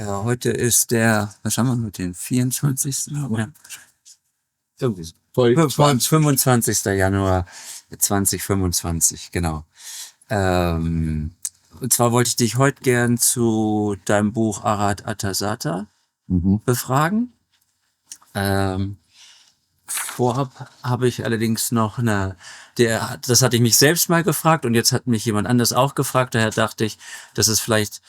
Ja, heute ist was haben wir mit den 24. Oder? Irgendwie so. 25. Januar 2025, genau. Und zwar wollte ich dich heute gern zu deinem Buch Arhat Atasata befragen. Vorab habe ich allerdings noch das hatte ich mich selbst mal gefragt und jetzt hat mich jemand anders auch gefragt. Daher dachte ich, das ist vielleicht,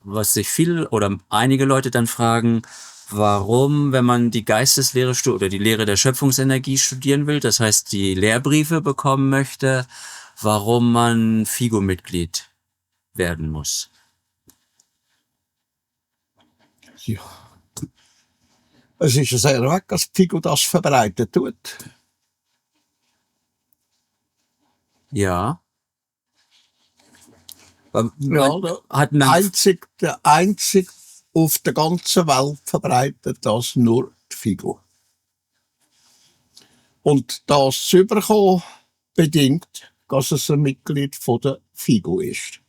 was sich viele oder einige Leute dann fragen, warum, wenn man die Geisteslehre oder die Lehre der Schöpfungsenergie studieren will, das heißt die Lehrbriefe bekommen möchte, warum man FIGO-Mitglied werden muss. Ja. Es ist sehr weg, dass FIGO das verbreitet tut. Ja. Ja, der einzig auf der ganzen Welt verbreitet das nur die FIGO. Und das zu bekommen bedingt, dass es ein Mitglied von der FIGO ist.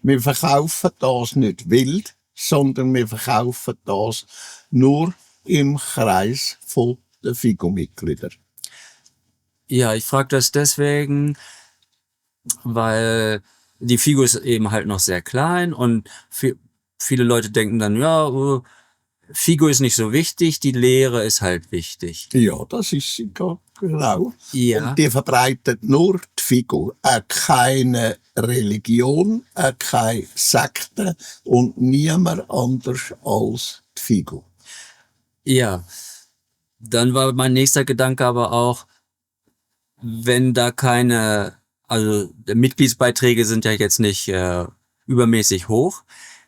Wir verkaufen das nicht wild, sondern wir verkaufen das nur im Kreis von der FIGO-Mitglieder. Ja, ich frage das deswegen, weil die FIGO ist eben halt noch sehr klein und viele Leute denken dann, ja, FIGO ist nicht so wichtig, die Lehre ist halt wichtig. Ja, das ist sie genau. Ja. Und die verbreitet nur die FIGO. Keine Religion, keine Sekte und niemand anders als die FIGO. Ja, dann war mein nächster Gedanke aber auch, wenn da also Mitgliedsbeiträge sind ja jetzt nicht übermäßig hoch.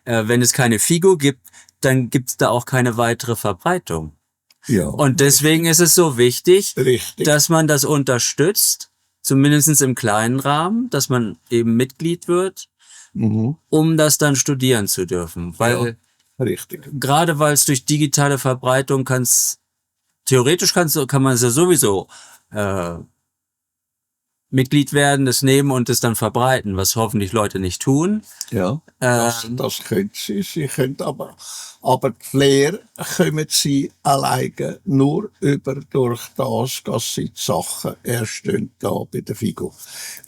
Wenn es keine FIGO gibt, dann gibt's da auch keine weitere Verbreitung. Ja. Und deswegen ist es so wichtig, Richtig. dass man das unterstützt, zumindest im kleinen Rahmen, dass man eben Mitglied wird, um das dann studieren zu dürfen. Weil richtig. Gerade weil es durch digitale Verbreitung kann man es ja sowieso Mitglied werden, das nehmen und es dann verbreiten, was hoffentlich Leute nicht tun. Ja, das können sie. Sie können aber die Lehre kommen sie alleine nur durch das, dass sie die Sachen erstellen da bei der FIGO.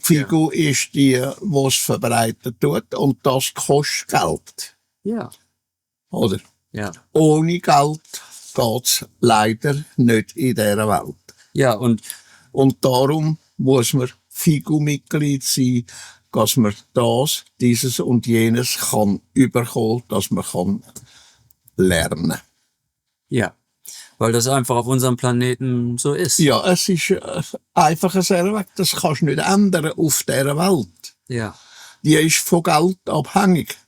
FIGO ist die es verbreitet tut und das kostet Geld. Ja. Oder? Ja. Ohne Geld geht's leider nicht in dieser Welt. Ja, und darum muss man FIGO-Mitglied sein, dass man dieses und jenes kann überkommen, dass man kann lernen. Ja, weil das einfach auf unserem Planeten so ist. Ja, es ist einfach ein Weg, das kannst du nicht ändern auf dieser Welt. Ja. Die ist von Geld abhängig.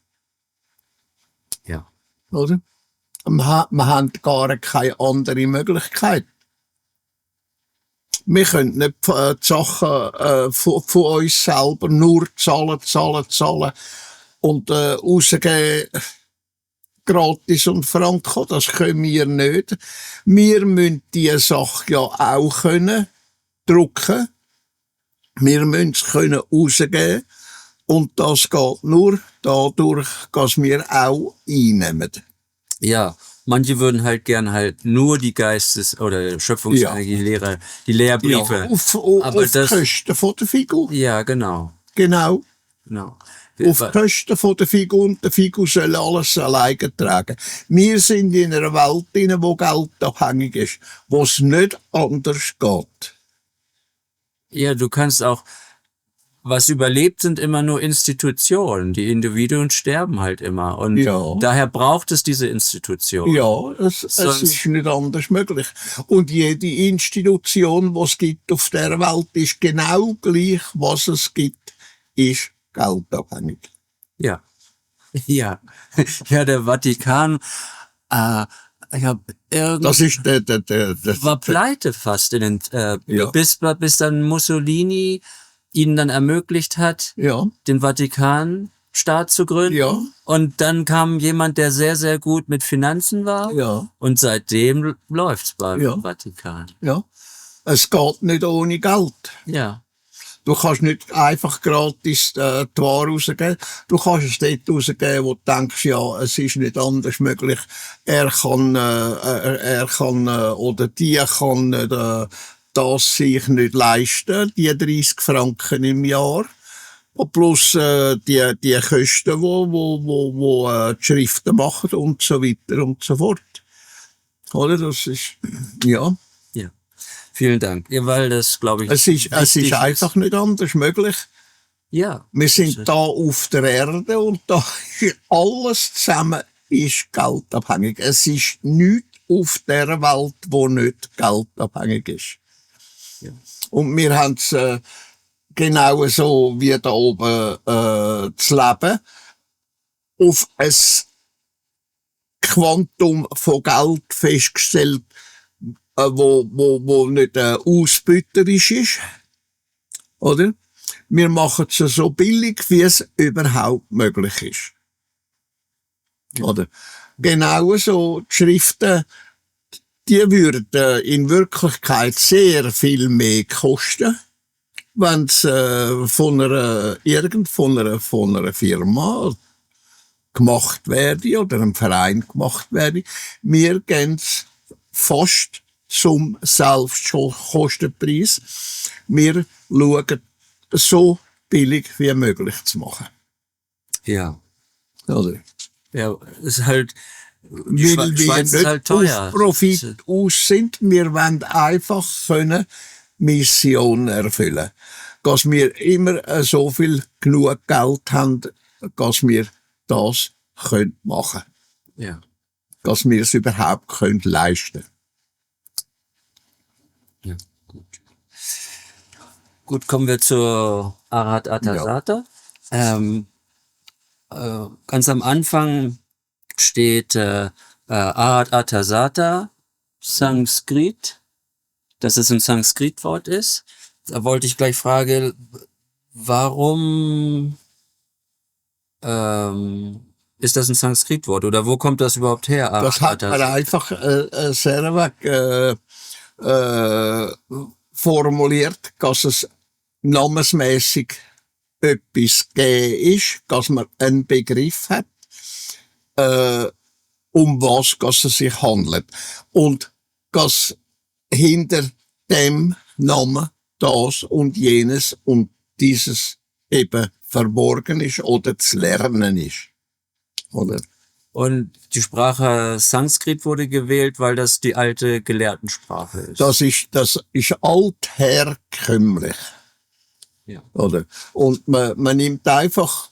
Ja. Oder? Wir haben gar keine andere Möglichkeit. Wir können nicht die Sachen von uns selber nur zahlen und rausgeben gratis und franko. Das können wir nicht. Wir müssen diese Sache ja auch können drucken. Wir müssen es können rausgeben. Und das geht nur dadurch, dass wir auch einnehmen. Ja. Manche würden halt gern nur die oder Schöpfungsenergie-Lehre, die Lehrbriefe. Ja, auf Kosten von der FIGO. Ja, genau. Genau. Auf Kosten von der FIGO und der FIGO soll alles alleine tragen. Wir sind in einer Welt, wo Geld abhängig ist, wo es nicht anders geht. Ja, du kannst auch, was überlebt, sind immer nur Institutionen. Die Individuen sterben halt immer. Und daher braucht es diese Institution. Ja, es ist nicht anders möglich. Und jede Institution, die es gibt auf der Welt, ist genau gleich, was es gibt, ist geldabhängig. Ja. Ja. Ja, der Vatikan, das ist war pleite fast bis dann Mussolini ihnen dann ermöglicht hat, den Vatikanstaat zu gründen. Ja. Und dann kam jemand, der sehr, sehr gut mit Finanzen war. Ja. Und seitdem läuft's beim Vatikan. Ja. Es geht nicht ohne Geld. Ja. Du kannst nicht einfach gratis die Ware rausgeben. Du kannst es dort rausgeben, wo du denkst, ja, es ist nicht anders möglich. Er kann oder die kann das sich nicht leisten, die 30 Franken im Jahr. Und plus die Kosten, wo die Schriften machen und so weiter und so fort. Oder? Das ist, ja. Ja. Vielen Dank. Ja, weil das, glaube ich, Es ist wichtig einfach nicht anders möglich. Ja. Wir sind da auf der Erde und da ist alles zusammen ist geldabhängig. Es ist nichts auf der Welt, wo nicht geldabhängig ist. Ja. Und wir haben es genau so wie da oben das Leben auf ein Quantum von Geld festgestellt, wo nicht ausbeuterisch ist. Oder? Wir machen es so billig, wie es überhaupt möglich ist. Ja. Oder? Genau so, die Schriften, die würden in Wirklichkeit sehr viel mehr kosten, wenn es von einer Firma gemacht werde oder einem Verein gemacht werde. Wir gehen fast zum Selbstkostenpreis. Wir schauen, so billig wie möglich zu machen. Ja. Oder? Ja, ist halt, Weil wir Schweiz ist nicht halt teuer. auf Profit aus sind. Wir wollen einfach können Mission erfüllen. Dass wir immer so viel genug Geld haben, dass wir das können machen. Ja. Dass wir es überhaupt können leisten. Ja, gut. Gut, kommen wir zur Arat Atasata. Ganz am Anfang steht Arat Atasata, Sanskrit, dass es ein Sanskrit-Wort ist. Da wollte ich gleich fragen, warum ist das ein Sanskrit-Wort oder wo kommt das überhaupt her? Das hat man einfach sehr weg formuliert, dass es namensmäßig etwas gegeben ist, dass man einen Begriff hat, um was es sich handelt. Und dass hinter dem Namen das und jenes und dieses eben verborgen ist oder zu lernen ist. Oder? Und die Sprache Sanskrit wurde gewählt, weil das die alte Gelehrtensprache ist. Das ist altherkömmlich. Ja. Oder? Und man nimmt einfach,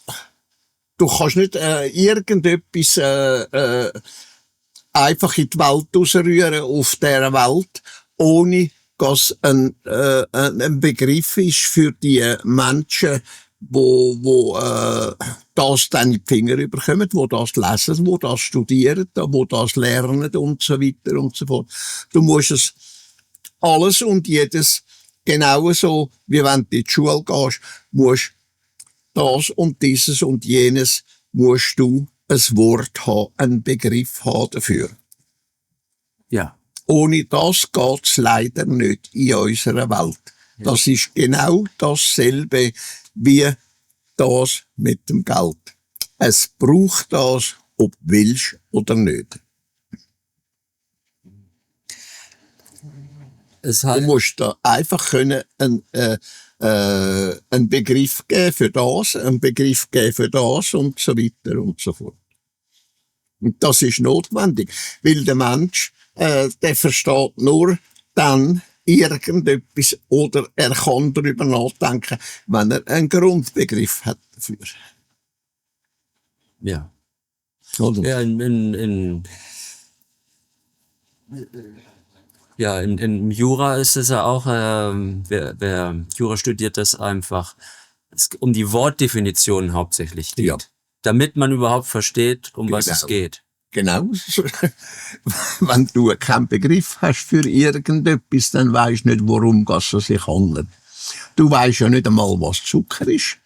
du kannst nicht irgendetwas einfach in die Welt rausrühren auf dieser Welt, ohne dass ein Begriff ist für die Menschen, wo das dann in die Finger überkommen, wo das lesen, wo das studieren, wo das lernen und so weiter und so fort. Du musst es alles und jedes genauso, wie wenn du in die Schule gehst, musst das und dieses und jenes, musst du ein Wort haben, einen Begriff haben dafür. Ja. Ohne das geht's leider nicht in unserer Welt. Ja. Das ist genau dasselbe wie das mit dem Geld. Es braucht das, ob du willst oder nicht. Du musst da einfach können einen Begriff geben für das, einen Begriff geben für das und so weiter und so fort. Und das ist notwendig, weil der Mensch, der versteht nur dann irgendetwas oder er kann darüber nachdenken, wenn er einen Grundbegriff hat dafür. Ja. Oder? Ja, im Jura ist es ja auch, wer Jura studiert, das einfach um die Wortdefinition hauptsächlich geht. Ja. Damit man überhaupt versteht, um was es geht. Genau. Wenn du keinen Begriff hast für irgendetwas, dann weisst du nicht, worum es sich handelt. Du weisst ja nicht einmal, was Zucker ist.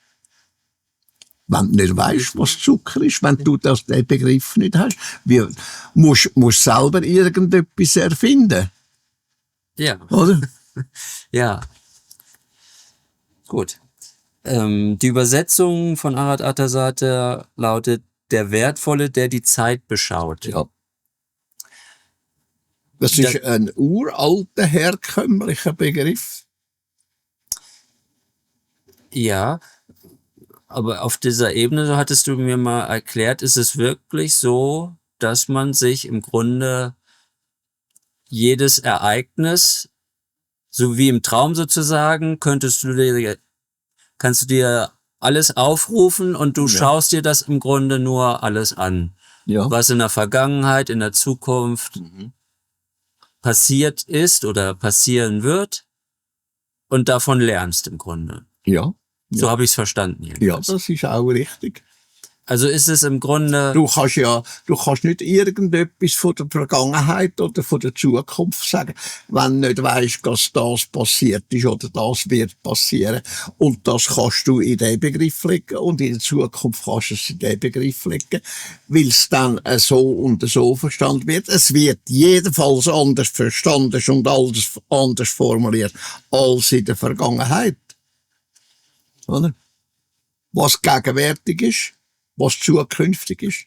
Wenn du nicht weisst, was Zucker ist, wenn du den Begriff nicht hast, musst du selber irgendetwas erfinden. Ja. Oder? Ja. Gut. Die Übersetzung von Arat Atasatr lautet: Der Wertvolle, der die Zeit beschaut. Ja. Das ist ein uralter, herkömmlicher Begriff. Ja, aber auf dieser Ebene, so hattest du mir mal erklärt, ist es wirklich so, dass man sich im Grunde jedes Ereignis, so wie im Traum sozusagen, kannst du dir alles aufrufen und du schaust dir das im Grunde nur alles an. Ja. Was in der Vergangenheit, in der Zukunft passiert ist oder passieren wird und davon lernst im Grunde. Ja. So habe ich es verstanden. Ja, Jedenfalls. das ist auch richtig. Also ist es im Grunde... Du kannst nicht irgendetwas von der Vergangenheit oder von der Zukunft sagen, wenn du nicht weisst, dass das passiert ist oder das wird passieren. Und das kannst du in den Begriff legen und in der Zukunft kannst du es in den Begriff legen, weil es dann so und so verstanden wird. Es wird jedenfalls anders verstanden und alles anders formuliert als in der Vergangenheit. Oder? Was gegenwärtig ist, was zukünftig ist,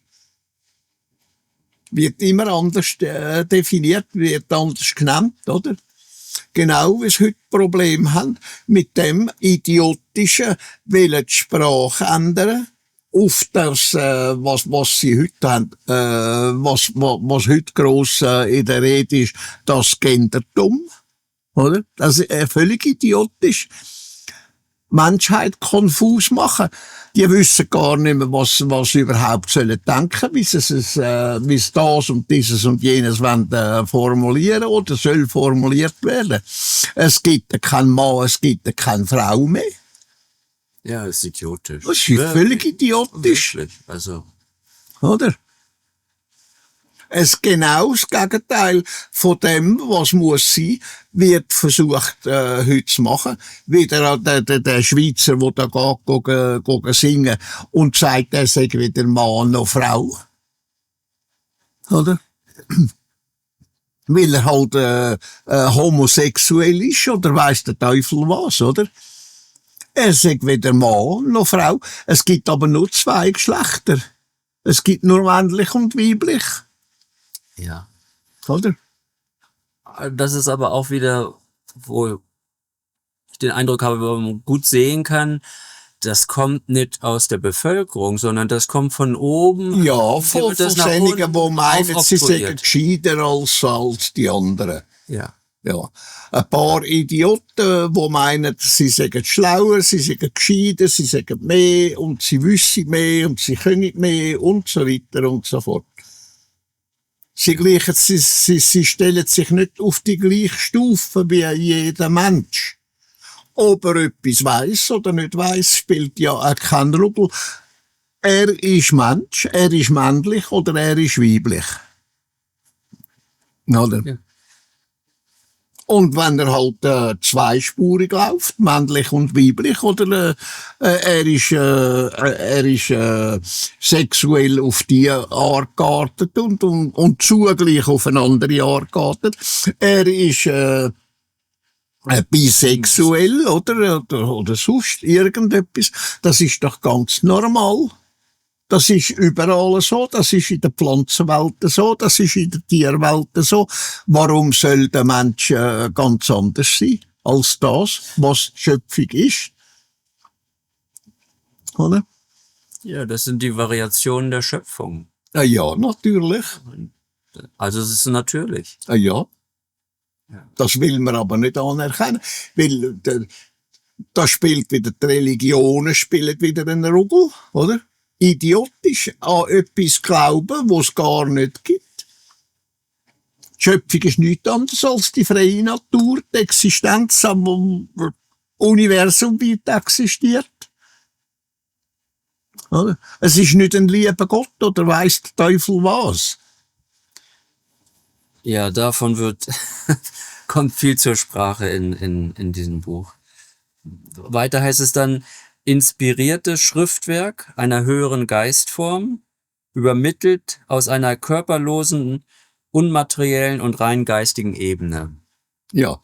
wird immer anders definiert, wird anders genannt, oder? Genau, wie es heute Problem haben, mit dem idiotischen Willen die Sprache ändern, auf das, was sie heute haben, was heute gross in der Rede ist, das Gendertum, oder? Das ist völlig idiotisch. Menschheit konfus machen. Die wissen gar nicht mehr, was sie überhaupt sollen denken, wie sie das und dieses und jenes wollen, formulieren oder soll formuliert werden. Es gibt keinen Mann, es gibt keine Frau mehr. Ja, das ist idiotisch. Das ist völlig idiotisch. Wirklich. Also. Oder? Es genau das Gegenteil von dem, was muss sein, wird versucht, heute zu machen. Wieder der Schweizer, der da geht, singen und sagt, er sei weder Mann noch Frau. Oder? Weil er halt homosexuell ist oder weiss der Teufel was, oder? Er sei weder Mann noch Frau. Es gibt aber nur zwei Geschlechter. Es gibt nur männlich und weiblich. Ja. Oder? Das ist aber auch wieder, wo ich den Eindruck habe, wo man gut sehen kann, das kommt nicht aus der Bevölkerung, sondern das kommt von oben. Ja, von Sendungen, die meinen, sie sind gescheiter als die anderen. Ja. Ja. Ein paar Idioten, die meinen, sie sind schlauer, sie sind gescheiter, sie sagen mehr und sie wissen mehr und sie können mehr und so weiter und so fort. Sie stellen sich nicht auf die gleiche Stufe wie jeder Mensch. Ob er etwas weiss oder nicht weiss, spielt ja auch keine Rolle. Er ist Mensch, er ist männlich oder er ist weiblich. Oder? Ja. Und wenn er halt zweispurig läuft, männlich und weiblich, oder er ist sexuell auf die Art geartet und zugleich auf eine andere Art geartet. Er ist bisexuell oder sonst irgendetwas. Das ist doch ganz normal. Das ist überall so, das ist in der Pflanzenwelt so, das ist in der Tierwelt so. Warum soll der Mensch ganz anders sein als das, was Schöpfung ist? Oder? Ja, das sind die Variationen der Schöpfung. Ja, natürlich. Also es ist natürlich. Ja. Das will man aber nicht anerkennen, weil da spielt wieder die Religionen spielen wieder eine Rolle, oder? Idiotisch an etwas glauben, was es gar nicht gibt. Die Schöpfung ist nichts anderes als die freie Natur, die Existenz am Universum weit existiert. Oder? Es ist nicht ein lieber Gott oder weiss der Teufel was. Ja, davon kommt viel zur Sprache in diesem Buch. Weiter heißt es dann: Inspiriertes Schriftwerk einer höheren Geistform, übermittelt aus einer körperlosen, unmateriellen und rein geistigen Ebene. Ja,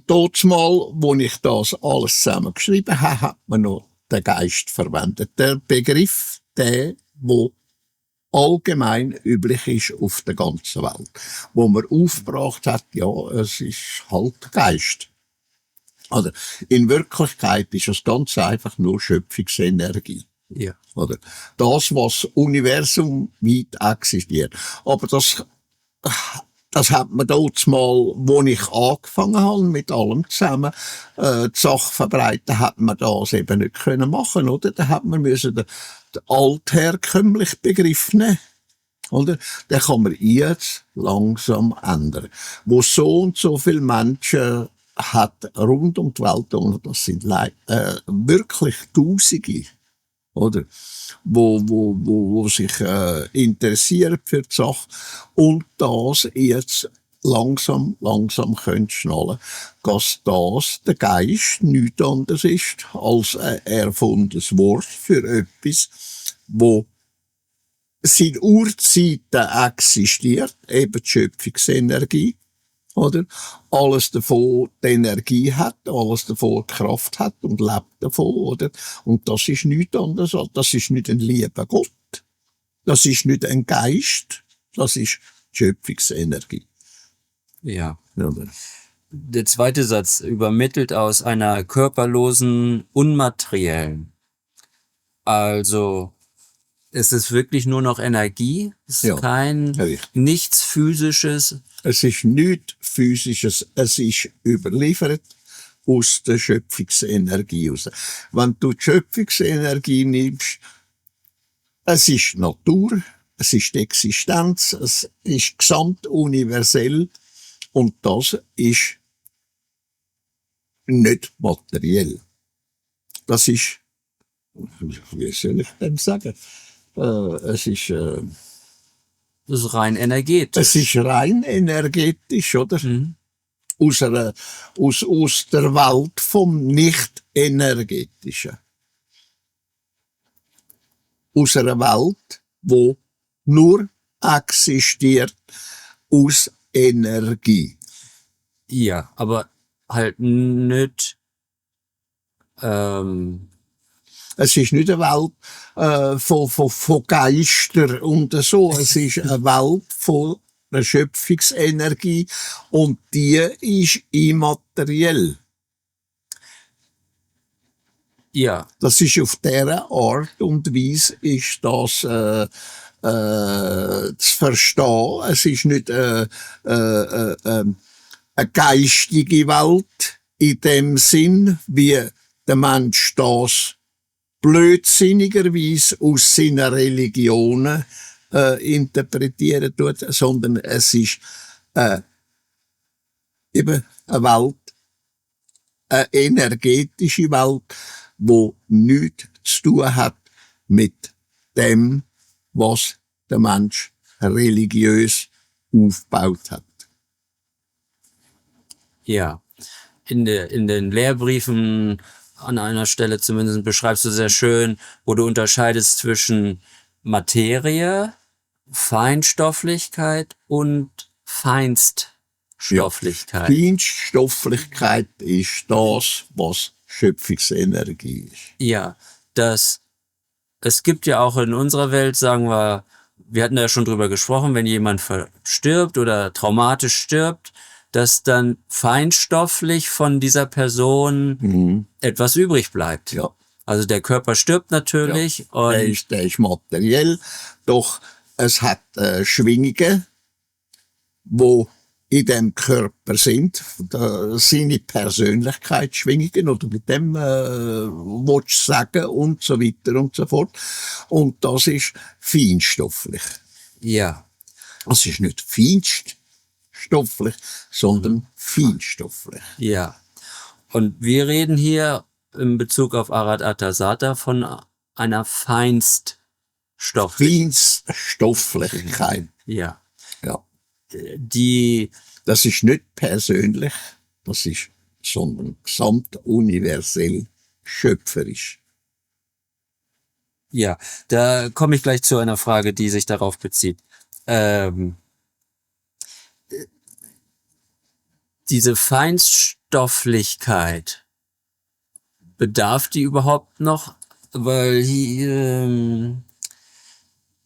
Dort mal, wo ich das alles zusammengeschrieben habe, hat man noch den Geist verwendet. Der Begriff, der, wo allgemein üblich ist auf der ganzen Welt. Wo man aufgebracht hat, ja, es ist halt Geist. Oder in Wirklichkeit ist es ganz einfach nur Schöpfungsenergie. Ja. Oder das, was Universum weit existiert. Aber das hat man dort mal, wo ich angefangen habe, mit allem zusammen, die Sache verbreiten, hat man das eben nicht können machen, oder? Da hat man müssen den altherkömmlichen Begriff nehmen, oder? Den kann man jetzt langsam ändern. Wo so und so viele Menschen hat rund um die Welt, und das sind wirklich Tausende, oder? Wo sich interessieren für die Sache und das jetzt langsam können schnallen, dass das der Geist nichts anderes ist als ein erfundenes Wort für etwas, wo seit Urzeiten existiert, eben die Schöpfungsenergie, oder? Alles davon die Energie hat, alles davon die Kraft hat und lebt davon, oder? Und das ist nichts anderes, das ist nicht ein lieber Gott, das ist nicht ein Geist, das ist die Schöpfungsenergie. Ja. Oder? Der zweite Satz übermittelt aus einer körperlosen, unmateriellen. Also, es ist wirklich nur noch Energie, es ist Ja, kein, richtig. nichts Physisches. Es ist nichts Physisches, es ist überliefert aus der Schöpfungsenergie raus. Wenn du die Schöpfungsenergie nimmst, es ist Natur, es ist die Existenz, es ist gesamtuniversell und das ist nicht materiell. Das ist, wie soll ich dem sagen? Es ist Das ist rein energetisch. Es ist rein energetisch, oder? Aus der Welt vom Nicht-Energetischen. Aus einer Welt, wo nur existiert aus Energie. Ja, aber halt nicht, Es ist nicht eine Welt von Geistern und so. Es ist eine Welt von der Schöpfungsenergie und die ist immateriell. ja, Das ist auf dieser Art und Weise ist das zu verstehen. Es ist nicht eine geistige Welt in dem Sinn, wie der Mensch das blödsinnigerweise aus seinen Religionen interpretieren tut, sondern es ist eben eine Welt, eine energetische Welt, wo nichts zu tun hat mit dem, was der Mensch religiös aufgebaut hat. ja. In den Lehrbriefen an einer Stelle zumindest beschreibst du sehr schön, wo du unterscheidest zwischen Materie, Feinstofflichkeit und Feinststofflichkeit. Feinstofflichkeit ist das, was Schöpfungsenergie ist. Ja, es gibt ja auch in unserer Welt, sagen wir hatten da ja schon drüber gesprochen, wenn jemand verstirbt oder traumatisch stirbt, dass dann feinstofflich von dieser Person etwas übrig bleibt. Ja. Also der Körper stirbt natürlich und Der ist materiell, doch es hat Schwingungen, wo in dem Körper sind, seine Persönlichkeitsschwingungen oder mit dem willst du sagen und so weiter und so fort. Und das ist feinstofflich. ja, Es ist nicht feinstofflich, sondern feinstofflich. ja. Und wir reden hier in Bezug auf Arhat Atasata von einer Feinststofflichkeit. Feinstofflichkeit. Ja. Ja. Die, Das ist nicht persönlich, das ist, sondern gesamtuniversell schöpferisch. ja, da komme ich gleich zu einer Frage, die sich darauf bezieht. diese Feinstofflichkeit, bedarf die überhaupt noch? Weil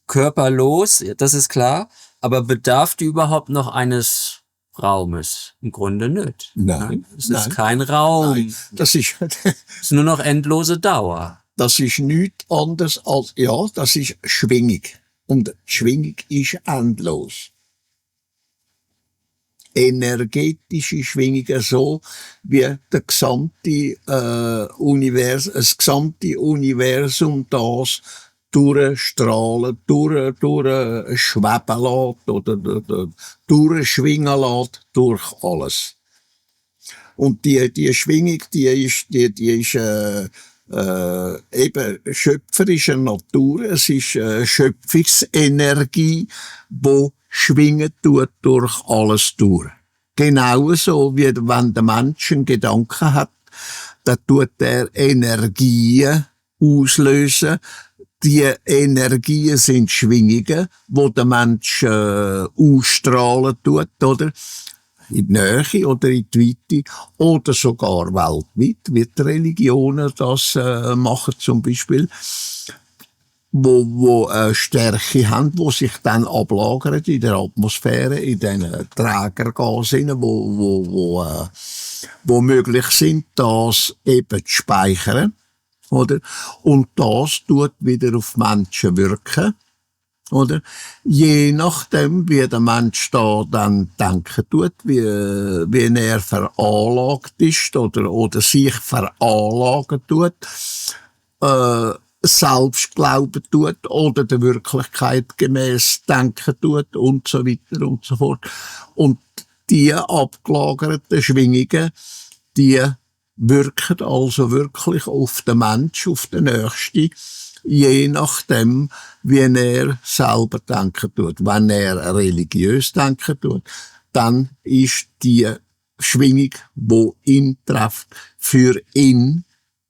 körperlos, das ist klar, aber bedarf die überhaupt noch eines Raumes? Im Grunde nicht. Nein, Es nein, ist kein Raum. nein, das ist, Es ist nur noch endlose Dauer. das ist nichts anderes als, ja, das ist Schwingung. Und die Schwingung ist endlos. Energetische Schwingungen so, wie das gesamte Universum das durchstrahlen, durchschweben lässt oder durchschwingen lässt durch alles. Und die Schwingung, die ist eben schöpferischer Natur. Es ist Schöpfungsenergie, wo schwingen tut durch alles durch. Genauso wie wenn der Mensch einen Gedanken hat, dann tut er Energien auslösen. Die Energien sind Schwingungen, wo der Mensch ausstrahlen tut, oder? In die Nähe oder in die Weite oder sogar weltweit, wie die Religionen das machen zum Beispiel, wo Stärke haben, wo sich dann ablagern in der Atmosphäre, in den Trägergasen, wo möglich sind, das eben zu speichern, oder? Und das tut wieder auf Menschen wirken. Oder? Je nachdem, wie der Mensch da dann denken tut, wie er veranlagt ist oder sich veranlagen tut, selbst glauben tut oder der Wirklichkeit gemäß denken tut und so weiter und so fort. Und die abgelagerten Schwingungen, die wirken also wirklich auf den Mensch, auf den Nächsten, je nachdem, wie er selber denken tut. Wenn er religiös denken tut, dann ist die Schwingung, die ihn trifft, für ihn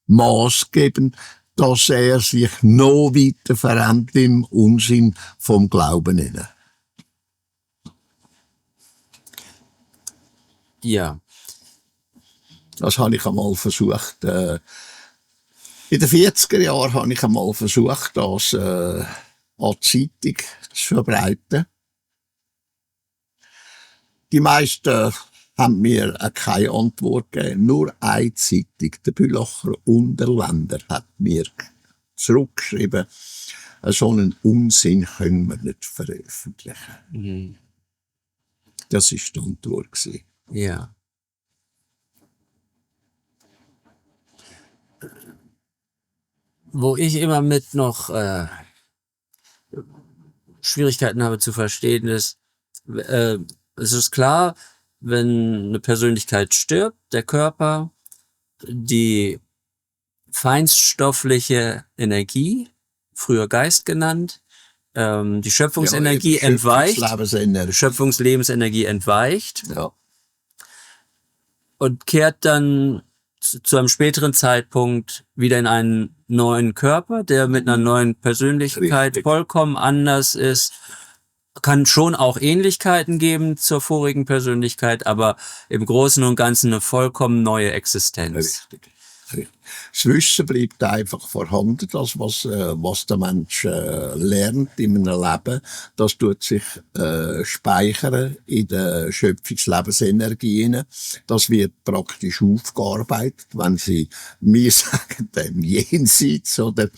maßgebend, dass er sich noch weiter verändert im Unsinn vom Glauben inne. Ja. Das habe ich einmal versucht. In den 40er Jahren habe ich einmal versucht, das an die Zeitung zu verbreiten. Die meisten haben mir keine Antwort gegeben. Nur eine Zeitung, der Bülacher Unterländer, hat mir zurückgeschrieben, so einen Unsinn können wir nicht veröffentlichen. Mhm. Das war die Antwort. Ja. Wo ich immer mit noch Schwierigkeiten habe zu verstehen, ist, es ist klar, wenn eine Persönlichkeit stirbt, der Körper, die feinstoffliche Energie, früher Geist genannt, die Schöpfungsenergie entweicht, Schöpfungslebensenergie entweicht Ja. und kehrt dann zu einem späteren Zeitpunkt wieder in einen neuen Körper, der mit einer neuen Persönlichkeit Richtig. vollkommen anders ist. Kann schon auch Ähnlichkeiten geben zur vorigen Persönlichkeit, aber im Großen und Ganzen eine vollkommen neue Existenz. Richtig. Das Wissen bleibt einfach vorhanden, das, was der Mensch lernt in einem Leben, das tut sich speichern in der Schöpfungslebensenergie. Das wird praktisch aufgearbeitet, wenn Sie mir sagen, dem Jenseits, oder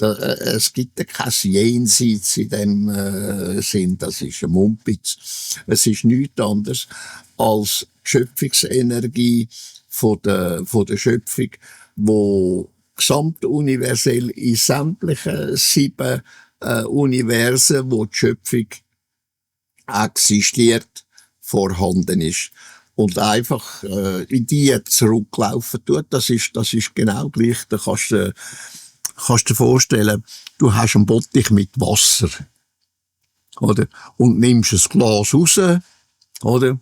es gibt ja kein Jenseits in dem Sinn, das ist ein Mumpitz. Es ist nichts anderes als die Schöpfungsenergie von der Schöpfung, wo gesamtuniversell in sämtlichen 7 Universen, wo die Schöpfung existiert, vorhanden ist. Und einfach in die zurücklaufen tut, das ist genau gleich. Da kannst du dir vorstellen, du hast einen Bottich mit Wasser, oder? Und nimmst ein Glas raus, oder?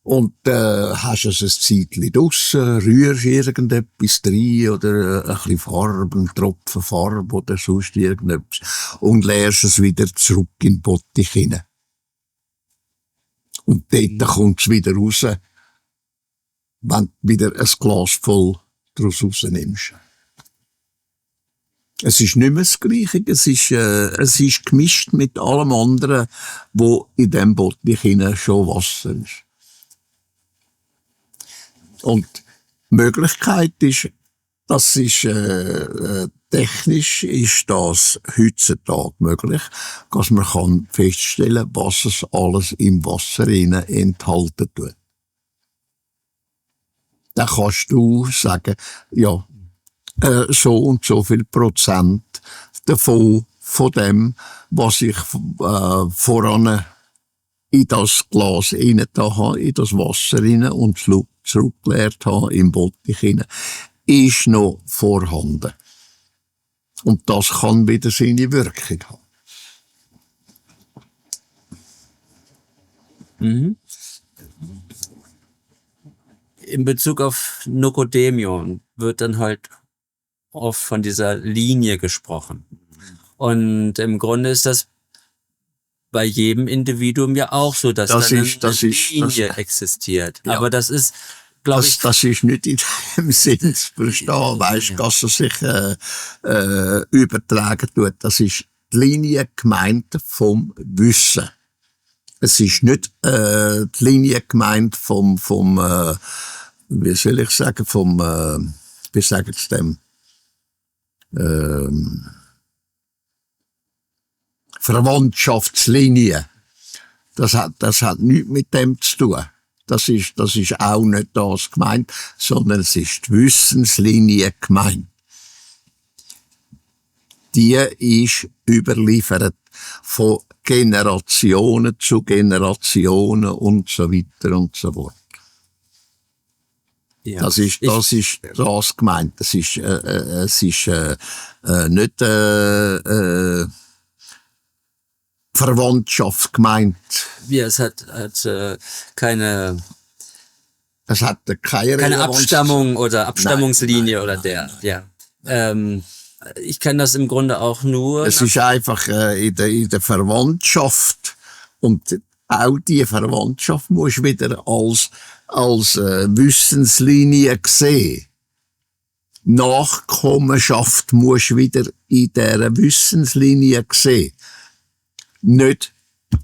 Und hast es ein Zeitchen draussen, rührst irgendetwas rein oder ein bisschen Farbe, einen Tropfen Farbe oder sonst irgendetwas und leerst es wieder zurück in den Bottich hinein. Und dort kommt es wieder raus wenn du wieder ein Glas voll daraus rausnimmst. Es ist nicht mehr das Gleiche, es ist gemischt mit allem anderen, wo in dem Bottich schon Wasser ist. Und die Möglichkeit ist, das ist, technisch ist das heutzutage möglich, dass man kann feststellen, was es alles im Wasser enthalten tut. Dann kannst du sagen, ja, so und so viel Prozent davon, von dem, was ich voran in das Glas rein da habe, in das Wasser rein und zurückgeleert habe, im Bottich rein, ist noch vorhanden. Und das kann wieder seine Wirkung haben. Mhm. In Bezug auf Nokodemion wird dann halt oft von dieser Linie gesprochen. Und im Grunde ist das bei jedem Individuum ja auch so, dass Das dann ist- eine das ist- Linie das- existiert. Ja. Aber das ist, glaube ich, Das ist nicht in dem Sinn zu verstehen, weisst, dass er sich übertragen tut. Das ist die Linie gemeint vom Wissen. Es ist nicht die Linie gemeint vom wie soll ich sagen, wie sagen sie dem, Verwandtschaftslinie. Das hat nichts mit dem zu tun. Das ist auch nicht das gemeint, sondern es ist die Wissenslinie gemeint. Die ist überliefert von Generationen zu Generationen und so weiter und so fort. ja. Das ist das gemeint. Es ist nicht Verwandtschaft gemeint. Ja, es hat keine Es hat keine Relevanz. Abstammung oder Abstammungslinie Nein, oder ja. Ich kann das im Grunde auch nur. Es ist einfach in der Verwandtschaft, und auch die Verwandtschaft musst du wieder als Wissenslinie sehen. Nachkommenschaft musst du wieder in dieser Wissenslinie sehen. Nicht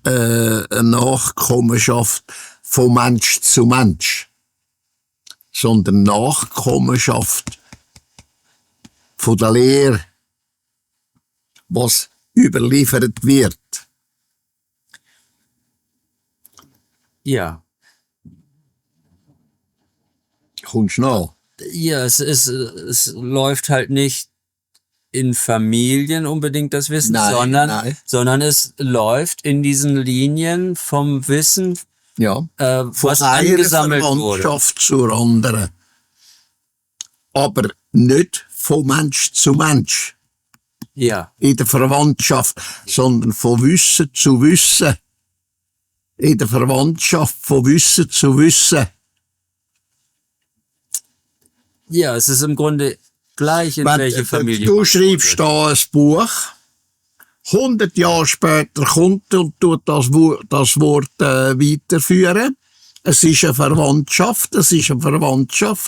eine Nachkommenschaft von Mensch zu Mensch, sondern Nachkommenschaft von der Lehre, was überliefert wird. Ja. Kommst du nach? Ja, es läuft halt nicht in Familien unbedingt das Wissen, Nein. sondern es läuft in diesen Linien vom Wissen, Ja. was Von einer angesammelt wurde. Verwandtschaft zur anderen. Aber nicht von Mensch zu Mensch Ja, in der Verwandtschaft, sondern von Wissen zu Wissen. In der Verwandtschaft von Wissen zu Wissen. ja, es ist im Grunde gleich, in welche Familie. Du man schreibst wurde. da ein Buch, 100 Jahre später kommt und tut das Wort weiterführen. Es ist eine Verwandtschaft,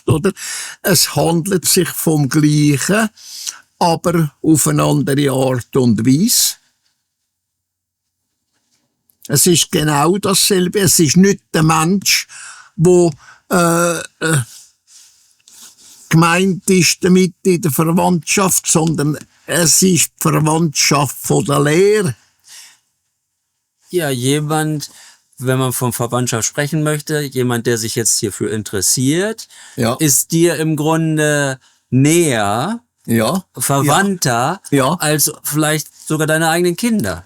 oder? Es handelt sich vom Gleichen, aber auf eine andere Art und Weise. Es ist genau dasselbe. Es ist nicht der Mensch, wo gemeint ist damit in der Verwandtschaft, sondern es ist die Verwandtschaft von der Lehre. Ja, jemand, wenn man von Verwandtschaft sprechen möchte, jemand, der sich jetzt hierfür interessiert, Ja. ist dir im Grunde näher, Ja. verwandter, Ja. als vielleicht sogar deine eigenen Kinder.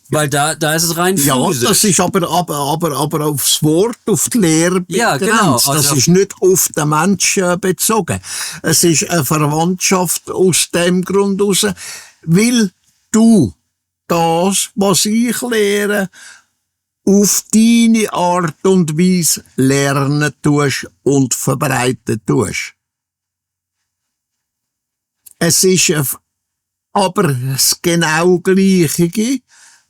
Weil da ist es rein Ja, physisch. das ist aber aufs Wort, auf die Lehre Ja, begrenzt. genau. Das Also- ist nicht auf den Mensch bezogen. Es ist eine Verwandtschaft aus dem Grund heraus, weil du das, was ich lehre, auf deine Art und Weise lernen tust und verbreiten tust. Es ist aber das genau Gleiche,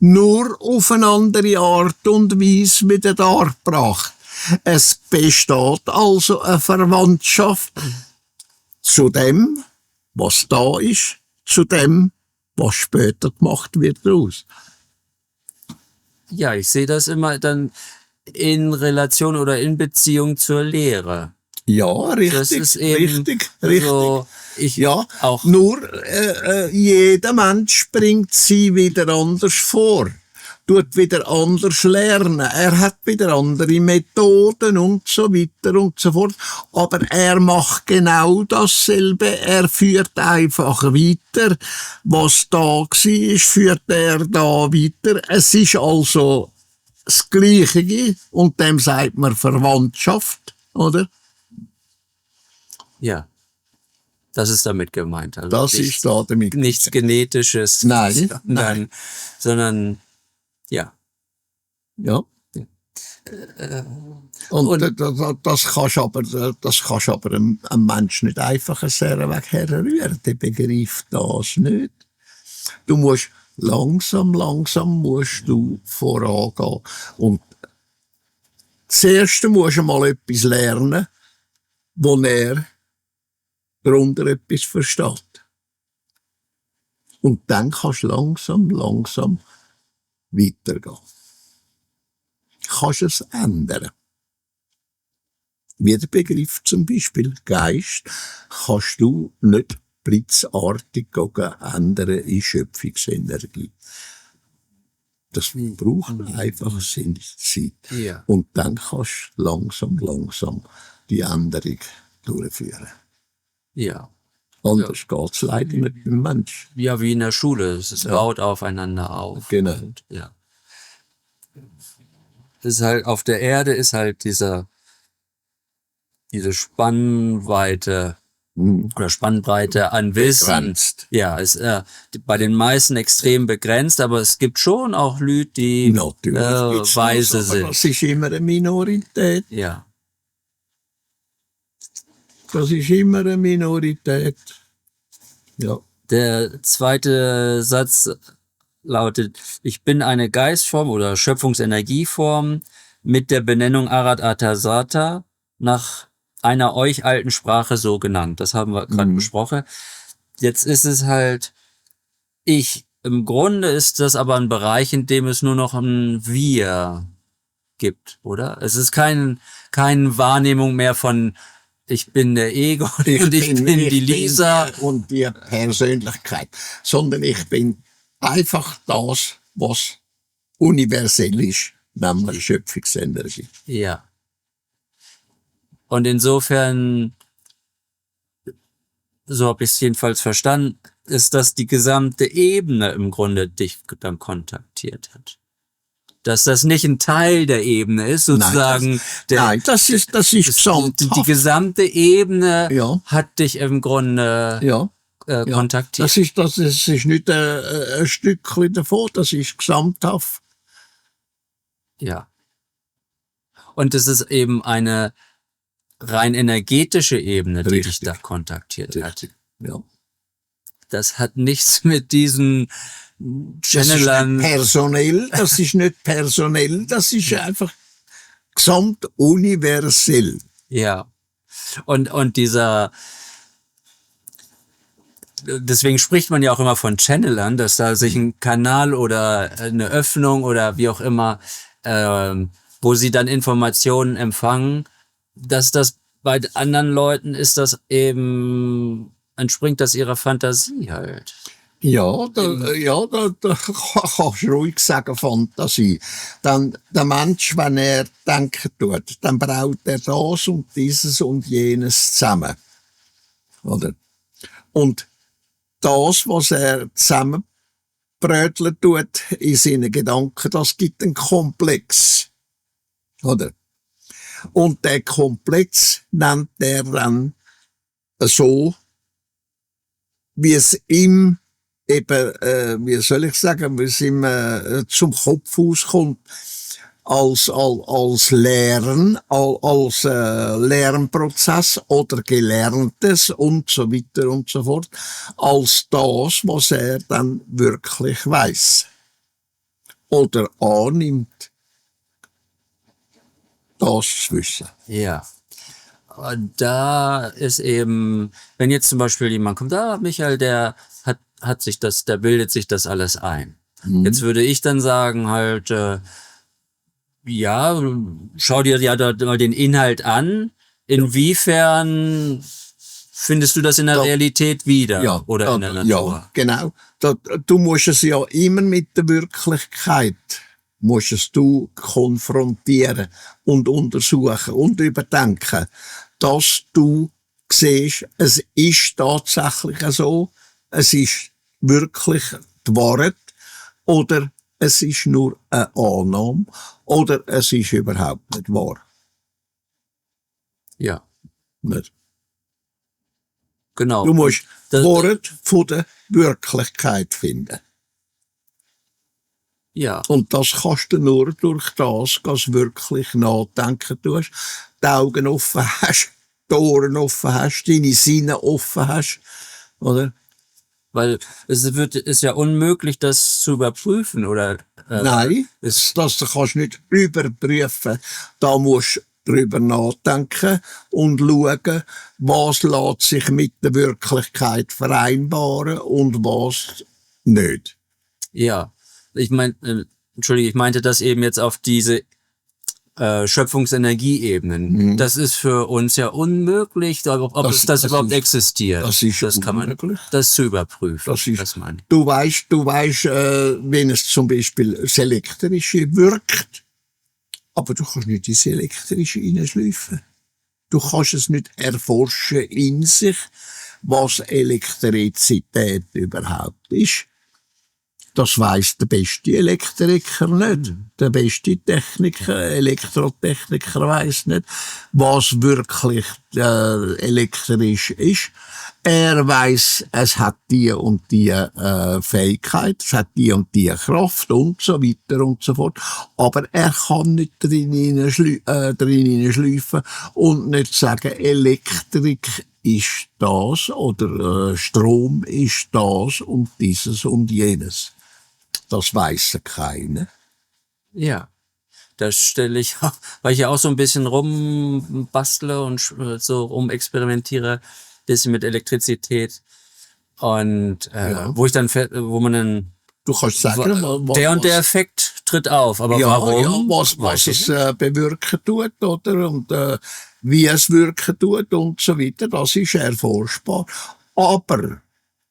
nur auf eine andere Art und Weise wieder dargebracht. Es besteht also eine Verwandtschaft zu dem, was da ist, zu dem, was später gemacht wird daraus. Ja, ich sehe das immer dann in Relation oder in Beziehung zur Lehre. Ja, richtig, Das ist eben richtig. so, ich Ja, auch. nur jeder Mensch bringt sie wieder anders vor, tut wieder anders lernen, er hat wieder andere Methoden und so weiter und so fort, aber er macht genau dasselbe, er führt einfach weiter, was da war, führt er da weiter, es ist also das Gleiche und dem sagt man Verwandtschaft, oder? Ja, das ist damit gemeint. Also Das ist da damit. nichts Genetisches, Nein, nein. sondern ja. Ja. Und das kannst aber einem Menschen nicht einfach Weg herrühren. Der begreift das nicht. Du musst langsam musst du vorangehen. Und zuerst musst du mal etwas lernen, wo er darunter etwas versteht. Und dann kannst du langsam weitergehen. Kannst es ändern. Wie der Begriff zum Beispiel Geist kannst du nicht blitzartig ändern in Schöpfungsenergie. Das braucht einfach seine Zeit. Ja. Und dann kannst du langsam die Änderung durchführen. Ja. Anders geht's leider nicht beim Mensch. Ja, wie in der Schule. Es baut aufeinander auf. Genau. Und, ja. Es ist halt, auf der Erde ist halt diese Spannweite oder Spannbreite an Wissen. Begrenzt. Ja, ist bei den meisten extrem begrenzt, aber es gibt schon auch Leute, die Natürlich weise das, aber sind. das ist immer eine Minorität. Ja. Das ist immer eine Minorität. Ja. Der zweite Satz lautet: Ich bin eine Geistform oder Schöpfungsenergieform mit der Benennung Arat Atasata nach einer euch alten Sprache so genannt. Das haben wir gerade besprochen. Jetzt ist es halt im Grunde ist das aber ein Bereich, in dem es nur noch ein Wir gibt, oder? Es ist keine Wahrnehmung mehr von ich bin der Ego und ich bin die Lisa. Und die Persönlichkeit. Sondern ich bin einfach das, was universell ist, nämlich Schöpfungsenergie. Ja. Und insofern, so habe ich es jedenfalls verstanden, ist das die gesamte Ebene im Grunde dich dann kontaktiert hat. Dass das nicht ein Teil der Ebene ist, sozusagen. Nein, das ist gesamthaft. Die gesamte Ebene Ja. hat dich im Grunde Ja. kontaktiert. Das ist nicht ein Stückchen davon, das ist gesamthaft. Ja. Und es ist eben eine rein energetische Ebene, die dich da kontaktiert hat. Ja. Das hat nichts mit diesen Channelern. Das ist nicht personell, das ist einfach gesamtuniversell. Ja. Und deswegen spricht man ja auch immer von Channelern, dass da sich ein Kanal oder eine Öffnung oder wie auch immer, wo sie dann Informationen empfangen, dass das bei anderen Leuten ist das eben, entspringt das ihrer Fantasie halt. Ja, da kannst du ruhig sagen Fantasie. Dann der Mensch, wenn er denken tut, dann braucht er das und dieses und jenes zusammen. Oder? Und das, was er zusammenbröteln tut in seinen Gedanken, das gibt einen Komplex. Oder? Und der Komplex nennt er dann so, wie es ihm eben, wie soll ich sagen, wie es ihm zum Kopf auskommt, als Lehren, als Lernprozess oder Gelerntes und so weiter und so fort, als das, was er dann wirklich weiß oder annimmt. das zu wissen. Ja. Und da ist eben, wenn jetzt zum Beispiel jemand kommt, Michael, der der bildet sich das alles ein. Jetzt würde ich dann sagen halt, ja, schau dir ja da mal den Inhalt an. Inwiefern findest du das in der Realität wieder oder in der Natur? Ja, genau. Du musst es ja immer mit der Wirklichkeit musst es du konfrontieren und untersuchen und überdenken, dass du siehst, es ist tatsächlich so, es ist wirklich die Wahrheit oder es ist nur eine Annahme oder es ist überhaupt nicht wahr. Ja, Nicht? genau. Du musst die Das- Wahrheit von der Wirklichkeit finden. Ja, Und das kannst du nur durch das, dass du wirklich nachdenken tust, die Augen offen hast, die Ohren offen hast, deine Sinne offen hast, oder? weil ist ja unmöglich, das zu überprüfen oder Nein, das kannst du nicht überprüfen. Da musst du drüber nachdenken und schauen, was lässt sich mit der Wirklichkeit vereinbaren und was nicht. ja. Ich Entschuldige, ich meinte das eben jetzt auf diese Schöpfungsenergieebenen. Das ist für uns ja unmöglich, ob das überhaupt existiert. Das ist kann man, unmöglich. das zu überprüfen. Das meine ich. Du weißt, wenn es zum Beispiel das Elektrische wirkt, aber du kannst nicht ins Elektrische hineinschleifen. Du kannst es nicht erforschen in sich, was Elektrizität überhaupt ist. Das weiss der beste Elektriker nicht. Der beste Elektrotechniker weiss nicht, was wirklich elektrisch ist. Er weiss, es hat die und die Fähigkeit, es hat die und die Kraft und so weiter und so fort. Aber er kann nicht drin hineinschleifen und nicht sagen, Elektrik ist das oder Strom ist das und dieses und jenes. Das weiss keiner. Ja. Das stelle ich auch, weil ich ja auch so ein bisschen rumbastle und so rumexperimentiere, bisschen mit Elektrizität. Und wo man dann Du kannst sagen, der und der Effekt tritt auf, aber warum? Ja, was es bewirken tut, oder? Und wie es wirken tut und so weiter, das ist erforschbar. Aber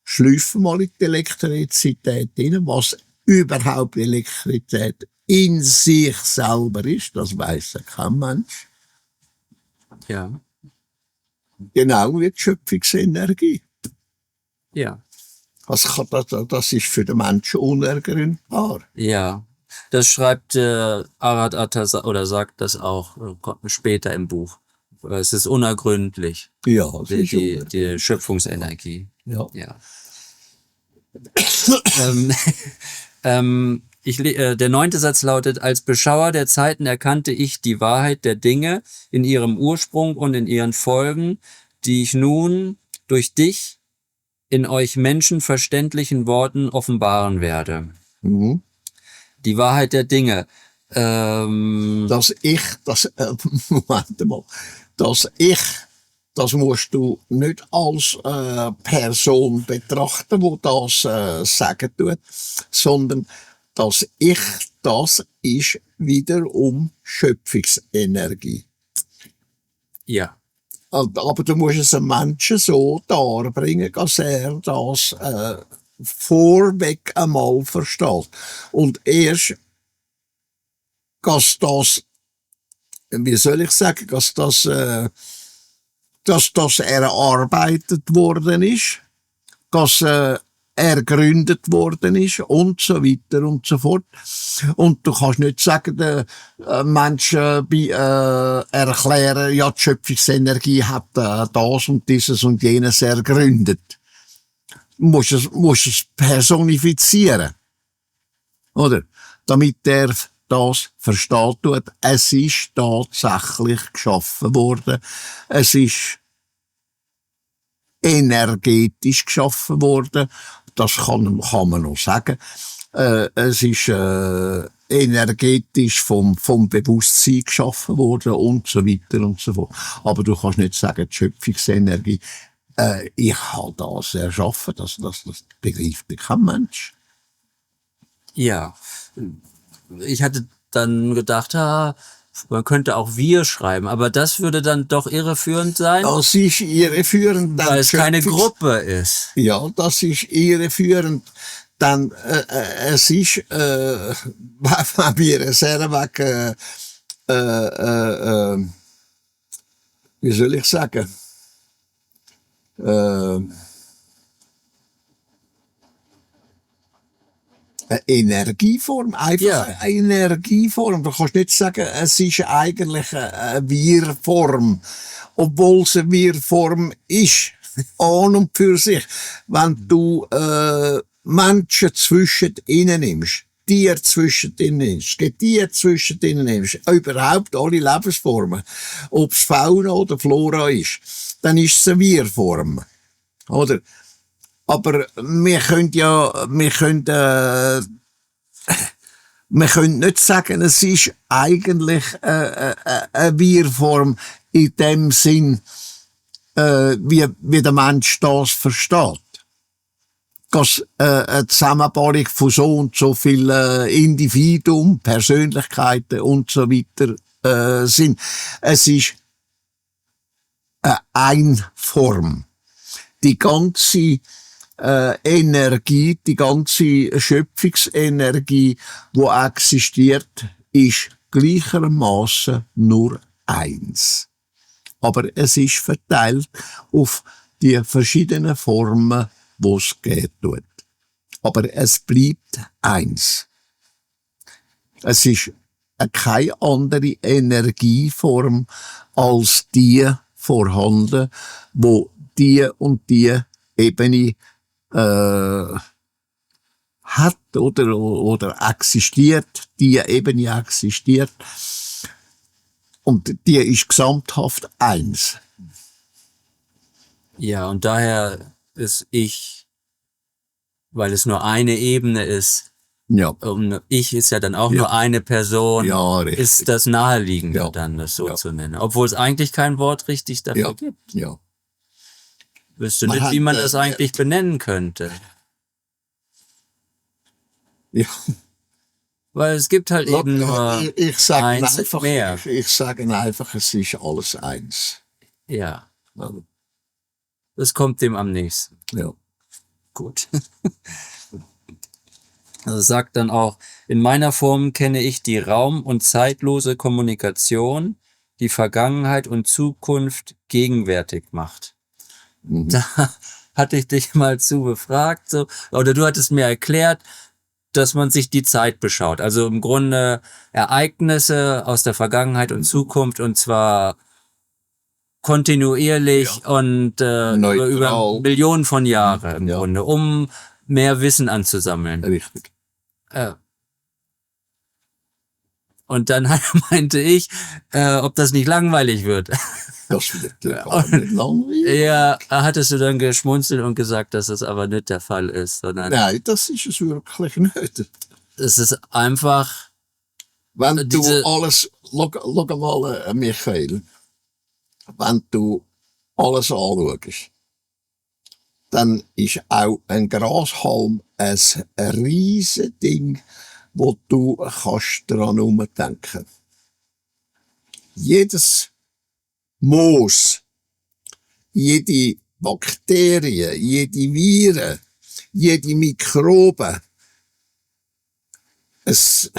schleifen mal in die Elektrizität rein, was überhaupt Elektrizität in sich selber ist, das weiss kein Mensch. Ja. Genau wie die Schöpfungsenergie. Ja. Das ist für den Menschen unergründbar. Ja. Das schreibt Arad Atta oder sagt das auch später im Buch. Es ist unergründlich, Ja, das ist die Schöpfungsenergie. Ja. Ja. Der 9. Satz lautet: Als Beschauer der Zeiten erkannte ich die Wahrheit der Dinge in ihrem Ursprung und in ihren Folgen, die ich nun durch dich in euch Menschen verständlichen Worten offenbaren werde. Mhm. Die Wahrheit der Dinge. Moment mal, das musst du nicht als Person betrachten, die das sagen tut, sondern das ist wiederum Schöpfungsenergie. Ja. Aber du musst es einem Menschen so darbringen, dass er das vorweg einmal versteht. Und erst, dass das, wie soll ich sagen, dass das erarbeitet worden ist, dass ergründet worden ist und so weiter und so fort. Und du kannst nicht sagen, der Menschen erklären, ja, die Schöpfungsenergie hat das und dieses und jenes ergründet. Du musst es personifizieren. Oder? Damit der das versteht tut, es ist tatsächlich geschaffen worden. Es ist energetisch geschaffen worden. Das kann man noch sagen. Es ist energetisch vom Bewusstsein geschaffen worden und so weiter und so fort. Aber du kannst nicht sagen, die Schöpfungsenergie, ich habe das erschaffen, das begreift kein Mensch. Ja. Ich hatte dann gedacht, man könnte auch wir schreiben, aber das würde dann doch irreführend sein, Das ist irreführend. weil es keine Gruppe ist. Ja, das ist irreführend. Dann, es ist, wenn wir sehr weg, wie soll ich sagen, eine Energieform, einfach Ja. eine Energieform. Du kannst nicht sagen, es ist eigentlich eine Wir-Form, obwohl es eine Wir-Form ist, an und für sich. Wenn du Menschen zwischen ihnen nimmst, Tiere zwischen ihnen nimmst, Getier zwischen ihnen nimmst, überhaupt alle Lebensformen, ob es Fauna oder Flora ist, dann ist es eine Wir-Form. Oder? Aber wir können nicht sagen, es ist eigentlich eine Wir-Form in dem Sinn, wie der Mensch das versteht. Dass eine Zusammenballung von so und so vielen Individuen, Persönlichkeiten und so weiter sind. Es ist eine Einform. Die ganze Energie, die ganze Schöpfungsenergie, die existiert, ist gleichermaßen nur eins. Aber es ist verteilt auf die verschiedenen Formen, wo es geht tut. Aber es bleibt eins. Es ist keine andere Energieform als die vorhanden, wo die und die Ebene hat oder existiert, die Ebene existiert. Und die ist gesamthaft eins. Ja, und daher ist ich, weil es nur eine Ebene ist, Ja. und ich ist ja dann auch Ja. nur eine Person, Ja, richtig. ist das naheliegend, Ja. dann das so Ja. zu nennen. Obwohl es eigentlich kein Wort richtig dafür Ja. gibt. Ja. Wüsste Man nicht, hat, wie man das eigentlich benennen könnte. Ja. Weil es gibt halt eben nur Ich sage eins einfach, mehr. ich sage einfach, es ist alles eins. Ja, Ja. das kommt dem am nächsten. Ja. Gut. Also sagt dann auch, in meiner Form kenne ich die raum- und zeitlose Kommunikation, die Vergangenheit und Zukunft gegenwärtig macht. Mhm. Da hatte ich dich mal zu befragt, so, oder du hattest mir erklärt, dass man sich die Zeit beschaut. Also im Grunde Ereignisse aus der Vergangenheit und Zukunft, und zwar kontinuierlich und über Neutral. Millionen von Jahren im Ja. Grunde, um mehr Wissen anzusammeln. Richtig. Und dann meinte ich, ob das nicht langweilig wird. Das wird gar nicht langweilig. Ja, hattest du dann geschmunzelt und gesagt, dass das aber nicht der Fall ist, sondern Nein, das ist es wirklich nicht. es ist einfach, Wenn du Diese- alles, schau mal, Michael, wenn du alles anschaust, dann ist auch ein Grashalm ein riesen Ding, wo du kannst dran umdenken. Jedes Moos, jede Bakterie, jede Viren, jede Mikrobe, es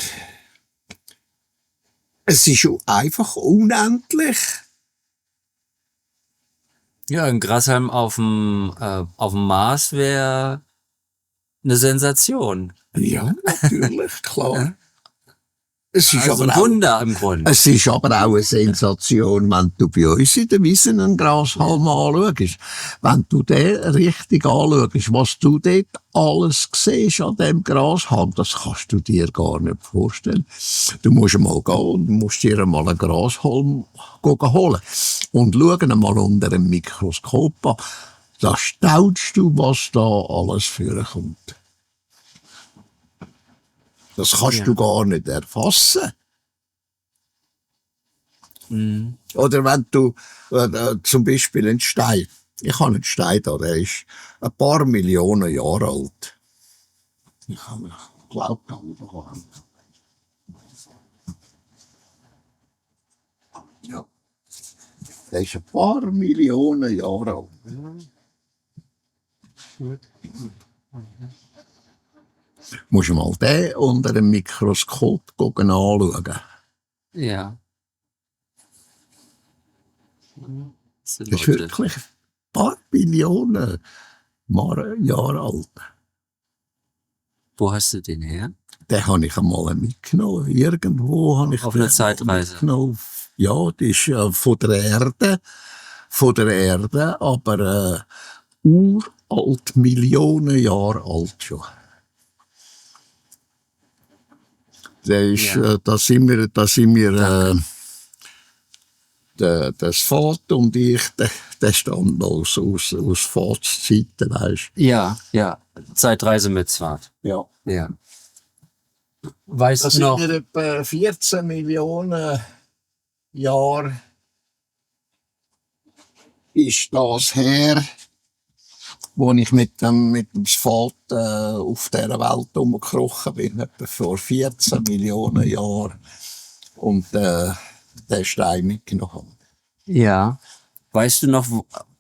ist einfach unendlich. ja, ein Grashalm auf dem Mars wäre eine Sensation. Ja, natürlich, klar. Es ist, Also ein aber auch, Wunder im Grunde. es ist aber auch eine Sensation, wenn du bei uns in der Wiese einen Grashalm anschaust. Wenn du den richtig anschaust, was du dort alles siehst an dem Grashalm, das kannst du dir gar nicht vorstellen. Du musst mal gehen und musst dir einmal einen Grashalm holen. Und schau einmal unter einem Mikroskop an. Da staunst du, was da alles vorkommt. Das kannst Ja. du gar nicht erfassen. Oder wenn du zum Beispiel einen Stein, ich habe einen Stein da, der ist ein paar Millionen Jahre alt. Ich glaube, ja. Der ist ein paar Millionen Jahre alt. Musst du mal den unter einem Mikroskop anschauen. Ja. Das Das ist wirklich ein paar Millionen Jahre alt. Wo hast du den her? Den habe ich einmal mitgenommen. Irgendwo habe ich Auf den einer Zeitreise. mitgenommen. Ja, die ist von der Erde, aber uralt, Millionen Jahre alt schon. Der ist, Ja. da sind wir das Vater und ich, der stammt noch aus Vaterszeiten, weisst Ja, ja. Zeitreise mit Swart. Ja. Ja. Weißt Das du sind noch? wir etwa 14 Millionen Jahre ist das her, wo ich mit dem Vater auf dieser Welt rumgekrochen bin, etwa vor 14 Millionen Jahren. Und den Stein mitgenommen habe. Ja. Weißt du noch,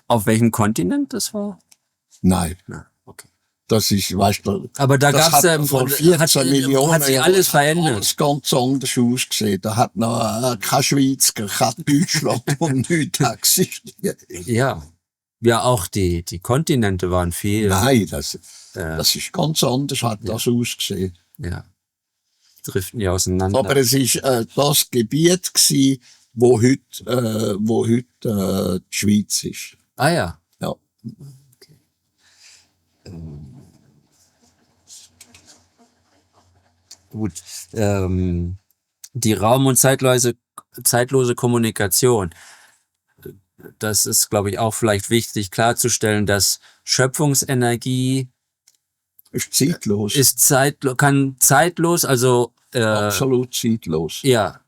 auf welchem Kontinent das war? Nein, Okay. das ist, weißt du, Aber da das gab's hat vor 14 Millionen hat sich alles verändert. alles ganz anders ausgesehen. Da hat noch keine Schweiz, kein Deutschland und nichts existiert. Ja. Ja, auch die Kontinente waren viel. Nein, das ist ganz anders, hat das ausgesehen. Ja. Driften ja auseinander. Aber es ist das Gebiet gsi, wo heute die Schweiz ist. Ah ja. Ja. Gut. Die Raum- und zeitlose Kommunikation. Das ist, glaube ich, auch vielleicht wichtig klarzustellen, dass Schöpfungsenergie Ist zeitlos. ist kann zeitlos, also Absolut zeitlos. ja,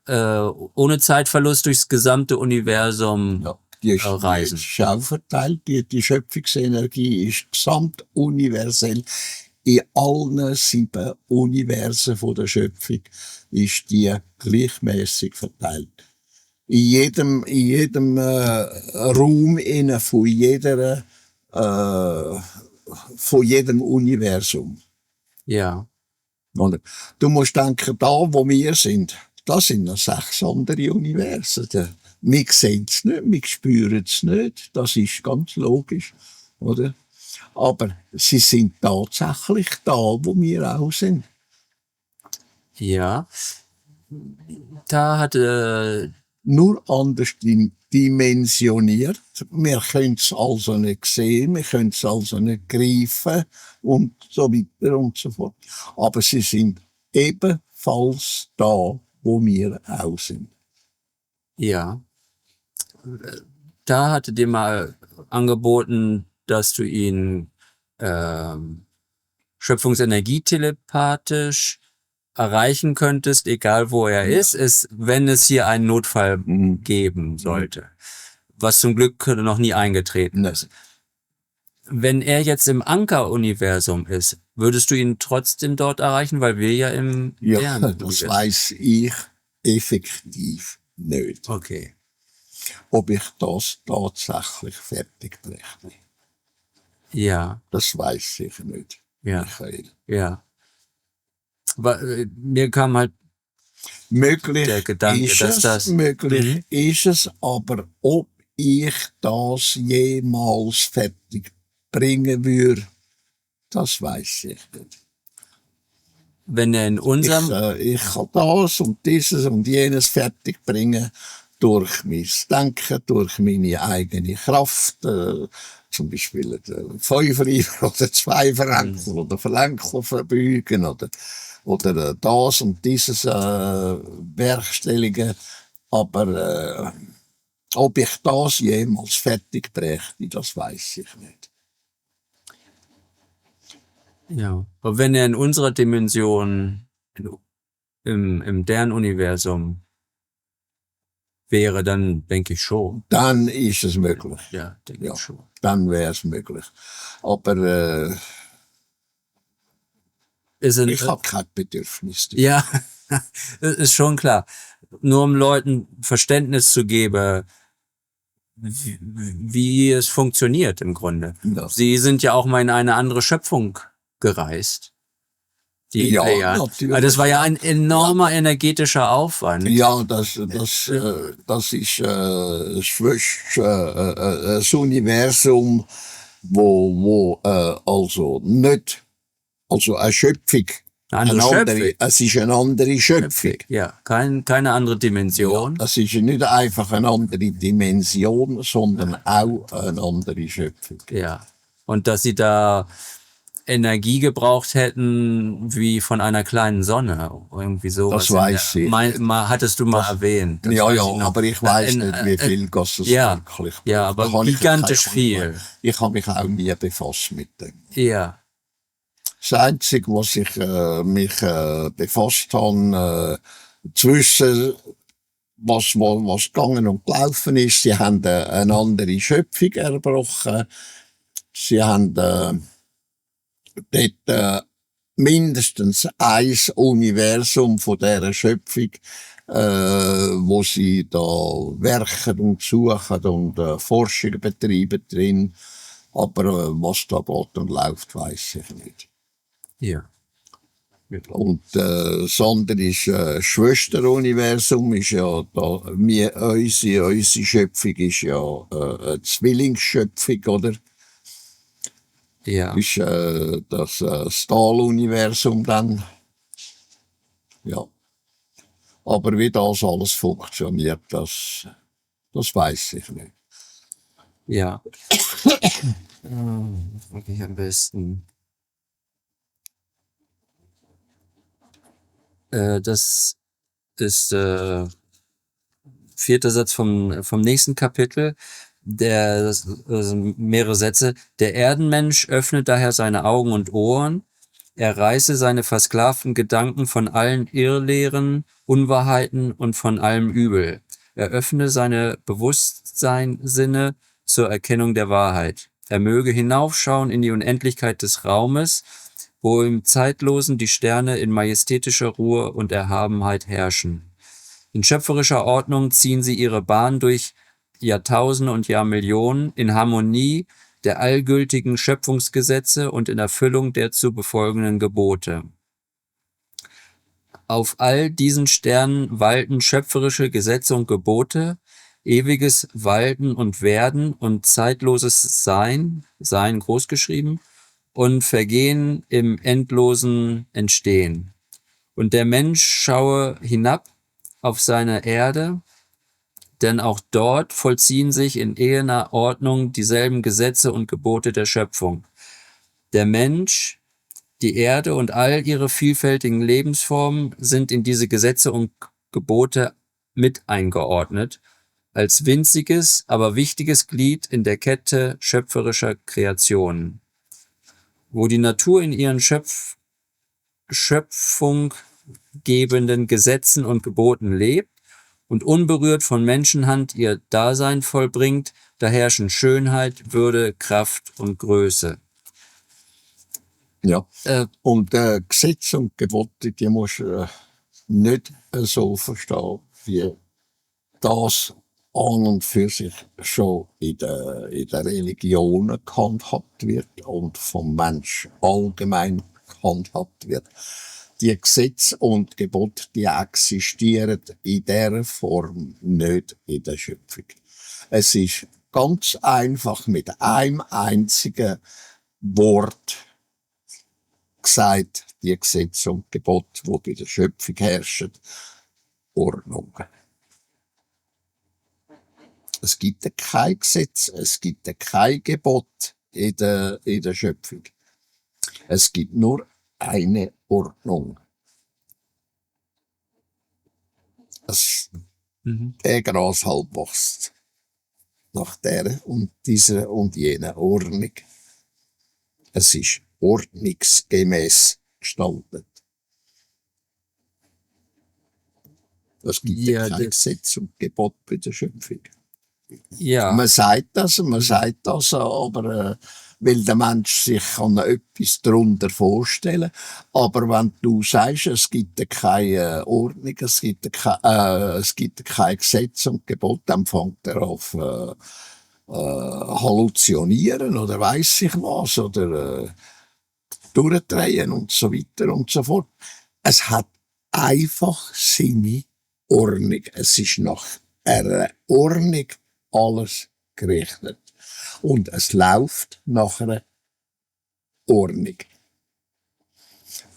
ohne Zeitverlust durchs gesamte Universum Ja, die ist reisen. auch verteilt. Die Schöpfungsenergie ist gesamtuniversell. In allen 7 Universen von der Schöpfung ist die gleichmäßig verteilt. In jedem Raum innen von jedem Universum. Ja, Oder? Du musst denken, da wo wir sind, da sind noch 6 andere Universen. Wir sehen es nicht, wir spüren es nicht, das ist ganz logisch, oder? Aber sie sind tatsächlich da, wo wir auch sind. ja. Da hat Nur anders dimensioniert. Wir können es also nicht sehen, wir können es also nicht greifen und so weiter und so fort. Aber sie sind ebenfalls da, wo wir auch sind. ja. Da hatte dir mal angeboten, dass du ihn Schöpfungsenergie telepathisch erreichen könntest, egal wo er ist, wenn es hier einen Notfall geben sollte. Was zum Glück noch nie eingetreten ist. Wenn er jetzt im Anker-Universum ist, würdest du ihn trotzdem dort erreichen, weil wir ja im Ja, das Stern-Universum- weiss ich effektiv nicht. Okay. Ob ich das tatsächlich fertig brächte. Ja, Das weiss ich nicht, ja, Michael. ja. Mir kam halt Möglich der Gedanke, ist dass es, das- möglich ist es, aber ob ich das jemals fertig bringen würde, das weiss ich nicht. wenn er in unserem Ich kann das und dieses und jenes fertig bringen durch mein Denken, durch meine eigene Kraft, zum Beispiel 5 oder 2 Verrenkel oder Verrenkel verbeugen oder das und dieses bewerkstelligen. Aber ob ich das jemals fertig brächte, das weiss ich nicht. Ja, aber wenn er in unserer Dimension im deren Universum wäre, dann denke ich schon. Dann ist es möglich. Ja, denke Ja, ich schon. dann wäre es möglich. Aber ich habe kein Bedürfnis dafür. Ja, das ist schon klar. Nur um Leuten Verständnis zu geben, wie es funktioniert im Grunde. Ja. Sie sind ja auch mal in eine andere Schöpfung gereist. Die Ja, Pleiadianer. natürlich. Aber das war ja ein enormer energetischer Aufwand. Ja, das ist das Universum, wo also nicht, also eine Schöpfung, Eine andere Schöpfung. es ist eine andere Schöpfung. Ja, keine andere Dimension. Es ist nicht einfach eine andere Dimension, sondern auch eine andere Schöpfung. Ja. Und dass sie da Energie gebraucht hätten, wie von einer kleinen Sonne. Irgendwie sowas. Das weiß ich. Hattest du mal erwähnt. Das Ja, weiß ja, ich noch. aber ich weiß nicht, wie viel Gas es ja, wirklich braucht. ja, aber Da kann ich gigantisch keine Ahnung viel. mehr. Ich habe mich auch nie befasst mit dem. Ja, Das Einzige, was ich mich befasst habe, zwischen was gegangen und gelaufen ist, sie haben eine andere Schöpfung erbrochen. Sie haben dort mindestens ein Universum von dieser Schöpfung, wo sie da werken und suchen und Forschung betreiben drin. Aber was da geht und läuft, weiss ich nicht. ja. Und das andere ist Schwesteruniversum, ist ja da, unsere Schöpfung ist ja eine Zwillingsschöpfung, oder? Ja. Ist das Stahluniversum dann. Ja. Aber wie das alles funktioniert, das weiß ich nicht. Ja. Wirklich am besten. Das ist vierter Satz vom nächsten Kapitel. Das sind mehrere Sätze. Der Erdenmensch öffnet daher seine Augen und Ohren. Er reiße seine versklavten Gedanken von allen Irrlehren, Unwahrheiten und von allem Übel. Er öffne seine Bewusstseinsinne zur Erkennung der Wahrheit. Er möge hinaufschauen in die Unendlichkeit des Raumes, wo im Zeitlosen die Sterne in majestätischer Ruhe und Erhabenheit herrschen. In schöpferischer Ordnung ziehen sie ihre Bahn durch Jahrtausende und Jahrmillionen in Harmonie der allgültigen Schöpfungsgesetze und in Erfüllung der zu befolgenden Gebote. Auf all diesen Sternen walten schöpferische Gesetze und Gebote, ewiges Walten und Werden und zeitloses Sein großgeschrieben, und Vergehen im endlosen Entstehen. Und der Mensch schaue hinab auf seine Erde, denn auch dort vollziehen sich in ehener Ordnung dieselben Gesetze und Gebote der Schöpfung. Der Mensch, die Erde und all ihre vielfältigen Lebensformen sind in diese Gesetze und Gebote mit eingeordnet, als winziges, aber wichtiges Glied in der Kette schöpferischer Kreationen. Wo die Natur in ihren schöpfunggebenden Gesetzen und Geboten lebt und unberührt von Menschenhand ihr Dasein vollbringt, da herrschen Schönheit, Würde, Kraft und Größe. Ja. Und Gesetze und Gebote, die musst du nicht so verstehen, wie das an und für sich schon in der Religion gehandhabt wird und vom Mensch allgemein gehandhabt wird. Die Gesetze und Gebote, die existieren in dieser Form nicht in der Schöpfung. Es ist ganz einfach mit einem einzigen Wort gesagt, die Gesetze und Gebote, die bei der Schöpfung herrschen, Ordnung. Es gibt kein Gesetz, es gibt kein Gebot in der Schöpfung. Es gibt nur eine Ordnung. Der Grashalm wächst nach der und dieser und jener Ordnung. Es ist ordnungsgemäß gestaltet. Es gibt Ja, ja kein das- Gesetz und Gebot bei der Schöpfung. Ja, Man sagt das, aber weil der Mensch sich kann etwas darunter vorstellen. Aber wenn du sagst, es gibt keine Ordnung, es gibt kein Gesetz und Gebot, dann fängt er auf halluzinieren oder weiss ich was oder durchdrehen und so weiter und so fort. Es hat einfach seine Ordnung. Es ist nach einer Ordnung alles gerichtet. Und es läuft nach einer Ordnung.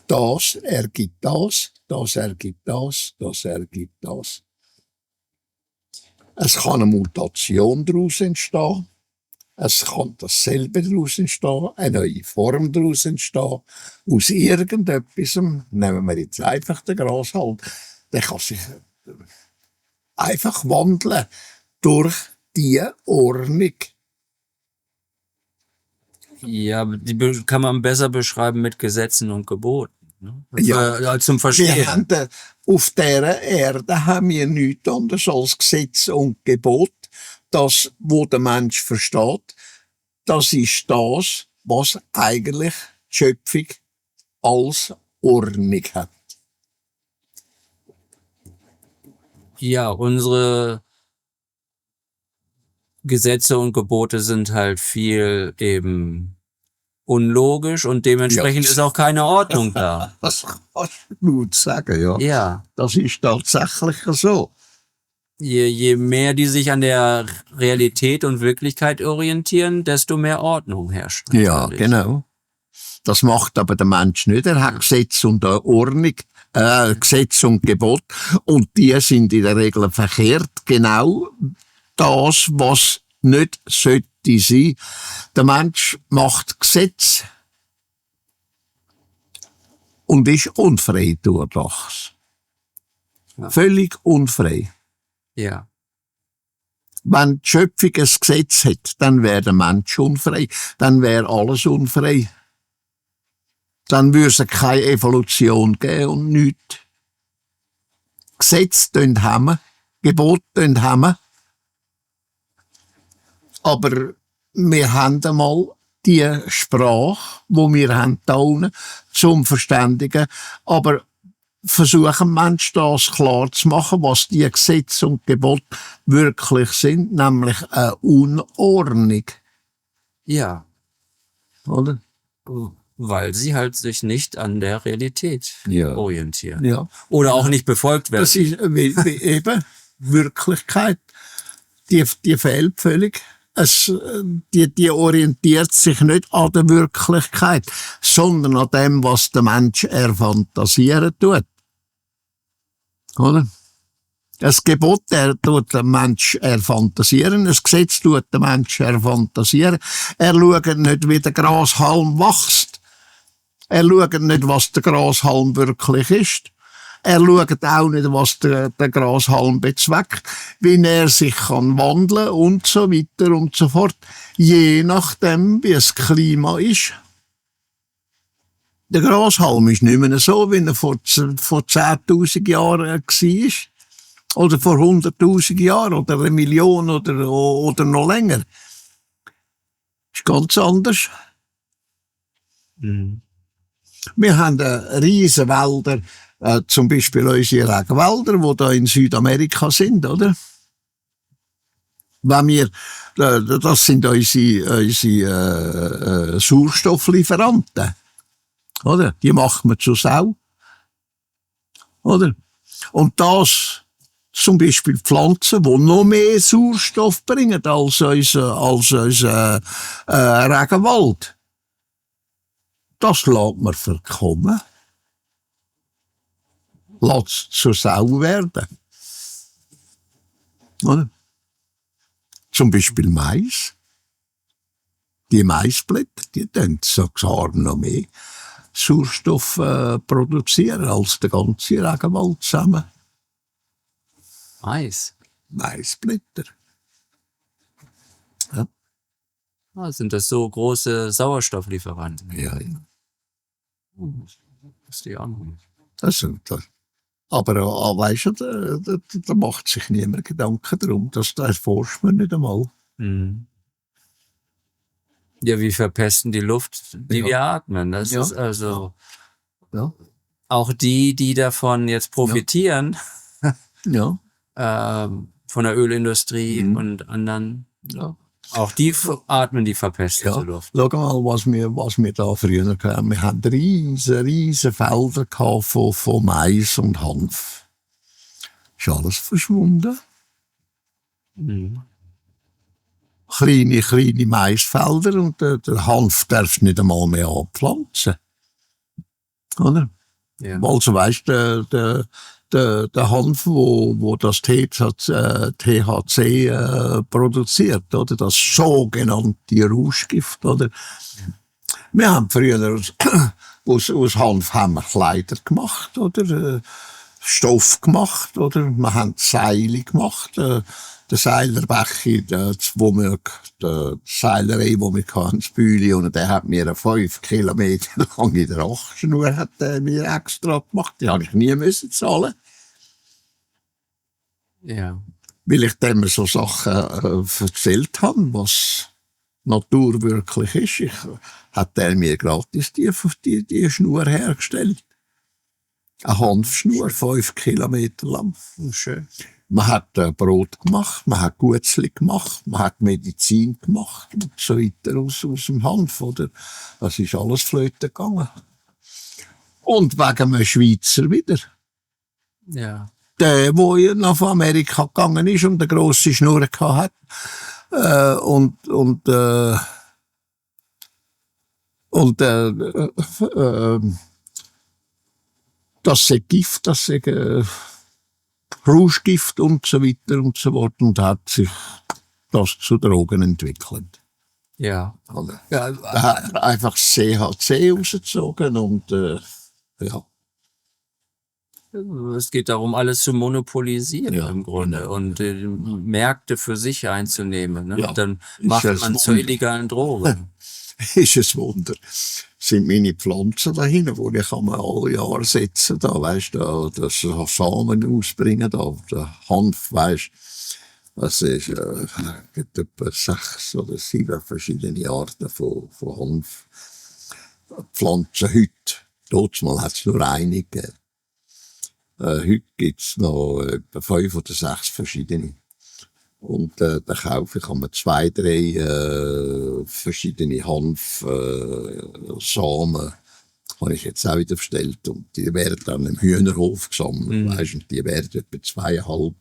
Das ergibt das, das ergibt das, das ergibt das. Es kann eine Mutation daraus entstehen. Es kann dasselbe daraus entstehen, eine neue Form daraus entstehen. Aus irgendetwas, nehmen wir jetzt einfach den Grashalm, der kann sich einfach wandeln durch die Ordnung. ja, kann man besser beschreiben mit Gesetzen und Geboten. Ne? Ja. Zum Wir Verstehen. haben auf dieser Erde haben wir nichts anderes als Gesetz und Gebot. Das, wo der Mensch versteht, das ist das, was eigentlich die Schöpfung als Ordnung hat. Ja, unsere Gesetze und Gebote sind halt viel eben unlogisch und dementsprechend Ja. ist auch keine Ordnung da. Das kannst du gut sagen, ja. Ja, Das ist tatsächlich so. je mehr die sich an der Realität und Wirklichkeit orientieren, desto mehr Ordnung herrscht. Ja, natürlich. genau. Das macht aber der Mensch nicht. Er hat Gesetz und Ordnung, Gesetz und Gebot. Und die sind in der Regel verkehrt. Genau das, was nicht sollte sein. Der Mensch macht Gesetz und ist unfrei durch das. Ja. Völlig unfrei. Ja, Wenn die Schöpfung ein Gesetz hat, dann wäre der Mensch unfrei. Dann wäre alles unfrei. Dann würde es keine Evolution geben und nichts. Gesetze haben wir, Gebote haben wir. Aber wir haben einmal die Sprache, die wir haben da unten, zum Verständigen. Aber versuchen Menschen das klar zu machen, was die Gesetze und Gebote wirklich sind, nämlich eine Unordnung. ja, Oder? weil sie halt sich nicht an der Realität Ja. orientieren. Ja. Oder auch nicht befolgt werden. Das ist wie eben Wirklichkeit. Die fehlt völlig. Die orientiert sich nicht an der Wirklichkeit, sondern an dem, was der Mensch erfantasieren tut. Oder? Das Gebot tut der Mensch erfantasieren, das Gesetz tut der Mensch erfantasieren. Er schaut nicht, wie der Grashalm wächst. Er schaut nicht, was der Grashalm wirklich ist. Er schaut auch nicht, was der Grashalm bezweckt, wie er sich kann wandeln und so weiter und so fort. Je nachdem, wie das Klima ist. Der Grashalm ist nicht mehr so, wie er vor 10.000 Jahren war. Oder vor 100.000 Jahren oder 1 Million oder noch länger. Ist ganz anders. Mhm. Wir haben riesen Wälder, zum Beispiel unsere Regenwälder, die da in Südamerika sind, oder? Wenn wir, das sind unsere Sauerstofflieferanten, oder? Die machen wir zur Sau, oder? Und das, zum Beispiel Pflanzen, die noch mehr Sauerstoff bringen als unser Regenwald. Das lässt man verkommen. Lässt zur Sau werden. Oder? Zum Beispiel Mais. Die Maisblätter, die tun sogar noch mehr Sauerstoff produzieren als der ganze Regenwald zusammen. Mais. Maisblätter. Ja, Sind das so große Sauerstofflieferanten? ja. Das ist die auch noch nicht. Das sind das. Aber weißt du, da macht sich niemand Gedanken darum. Das erforscht man nicht einmal. Mhm. Ja, wie verpesten die Luft, die Ja. wir atmen. Das Ja. ist also Ja. auch die davon jetzt profitieren, Ja. von der Ölindustrie Mhm. und anderen, Ja. auch die atmen die verpestete Ja, Luft. schau mal, was wir da früher hatten. Wir hatten riesen Felder gehabt von Mais und Hanf. Ist alles verschwunden. Mhm. Kleine Maisfelder und der Hanf darfst du nicht einmal mehr anpflanzen. Oder? Ja. Also weißt du, der Hanf, wo das THC produziert, oder? Das sogenannte Rauschgift, oder? Wir haben früher aus Hanf haben wir Kleider gemacht, oder? Stoff gemacht, oder? Wir haben Seile gemacht. Der Seilerbechi, der Seilerei, wo wir hatten, das Bühli, und der hat mir eine 5 Kilometer lange Drachenschnur hat mir extra gemacht. Die habe ich nie müssen zahlen. Ja. Weil ich dem so Sachen erzählt habe, was Natur wirklich ist. Hat er mir gratis die Schnur hergestellt. Eine Hanfschnur, 5 Kilometer lang. Schön. Man hat Brot gemacht, man hat Gutzli gemacht, man hat Medizin gemacht und so weiter aus dem Hanf, oder? Das ist alles flöten gegangen. Und wegen einem Schweizer wieder. Ja. Der, der nach Amerika gegangen ist und eine grosse Schnur hatte. Das sei Gift, das sei Rauschgift und so weiter und so fort, und hat sich das zu Drogen entwickelt. Ja. Ja, er hat einfach CHC rausgezogen und ja. Es geht darum, alles zu monopolisieren Ja, im Grunde genau. und Märkte für sich einzunehmen. Ne? Ja, Dann ist macht ja man das zur Wunder. illegalen Droge. Ist ein Wunder. Sind meine Pflanzen da hinten, die ich alle Jahre setzen, da, weißt du, dass Samen ausbringen, da, der Hanf, weißt du. Das ist, gibt etwa 6 oder 7 verschiedene Arten von Hanfpflanzen heute. Damals hat es nur eine gegeben. Heute gibt es noch etwa 5 oder 6 verschiedene. Und da kaufe ich einmal 2, 3 verschiedene Hanfsamen. Habe ich jetzt auch wieder bestellt. Und die werden dann im Hühnerhof gesammelt. Weißt, und die werden etwa 2,5,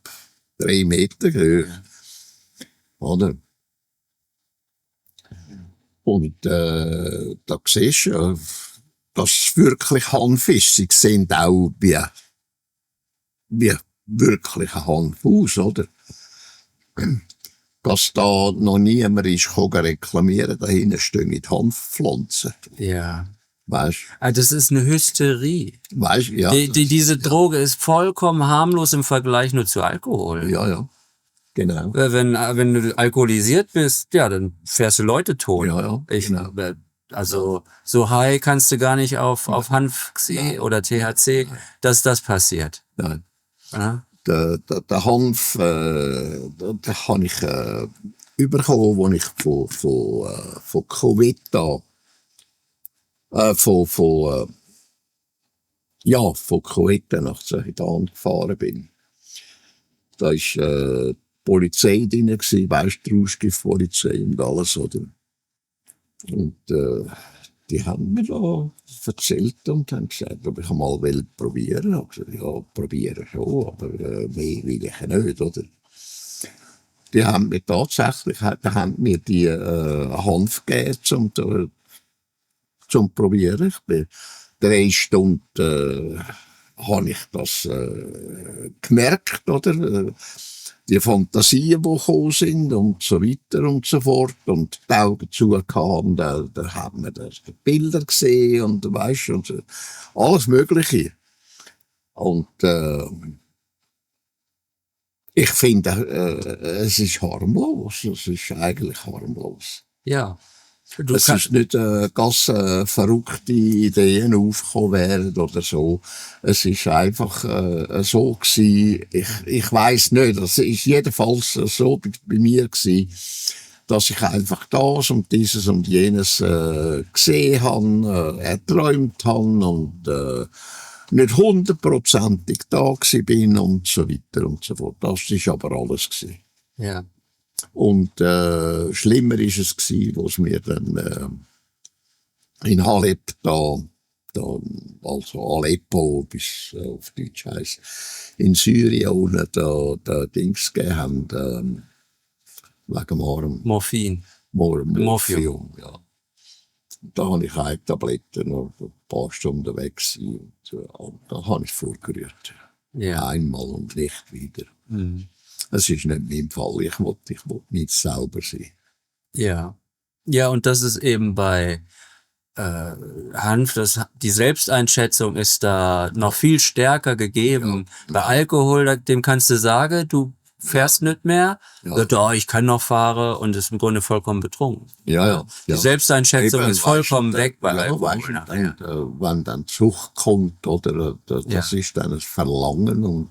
3 Meter hoch. Oder? Und da siehst du, dass es wirklich Hanf ist. Sie sehen auch wie wirklich ein Hanf aus, oder? Dass da noch niemand ist reklamieren, da hinten stehen die Hanfpflanzen. Ja. Weißt Das ist eine Hysterie. du, ja. Diese Droge ist vollkommen harmlos im Vergleich nur zu Alkohol. Ja, genau. Wenn du alkoholisiert bist, ja, dann fährst du Leute tot. Ja, genau. Also so high kannst du gar nicht auf Hanf oder THC, dass das passiert. Nein. Ja? Der Hanf, den habe ich bekommen, als ich von Covetta, von Covetta nach Zeridan gefahren bin. Da war die Polizei drin, weißt du, die Rauschgiftpolizei und alles, oder? Und die haben mir da erzählt und haben gesagt, ob ich einmal probieren will. Ich habe gesagt, ja, probieren schon, aber mehr will ich nicht, oder? Die haben mir tatsächlich die Hanf gegeben, zum probieren. Ich bin 3 Stunden habe ich das gemerkt, oder? Die Fantasien, die gekommen sind und so weiter und so fort. Und die Augen zugekamen, da haben wir die Bilder gesehen und weißt und so, alles Mögliche. Und ich finde, es ist harmlos. Es ist eigentlich harmlos. Ja. Es ist nicht ganz verrückte Ideen aufgekommen wären oder so. Es ist einfach so gewesen. Ich weiss nicht, das ist jedenfalls so bei mir gewesen, dass ich einfach das und dieses und jenes gesehen habe, erträumt habe und nicht 100%ig da gewesen bin und so weiter und so fort. Das ist aber alles gewesen. Ja. Und schlimmer ist es gewesen, was mir dann in Halep also Aleppo, bis auf Deutsch heisst, in Syrien unten da Dings gegeben haben, wegen Morphin. Morphium, ja. Da habe ich eine Tabletten noch ein paar Stunden weg gewesen, und da habe ich vorgerührt. Ja. Einmal und nicht wieder. Mhm. Es ist nicht mein Fall. Ich will nicht selber sein. Ja. Ja, und das ist eben bei Hanf, die Selbsteinschätzung ist da noch viel stärker gegeben. Ja. Bei Alkohol, dem kannst du sagen, du fährst nicht mehr. Ja, ich kann noch fahren und ist im Grunde vollkommen betrunken. Ja. Die Selbsteinschätzung Eben, ist vollkommen weg bei Alkohol. Wenn dann Sucht kommt, oder das ist dann ein Verlangen und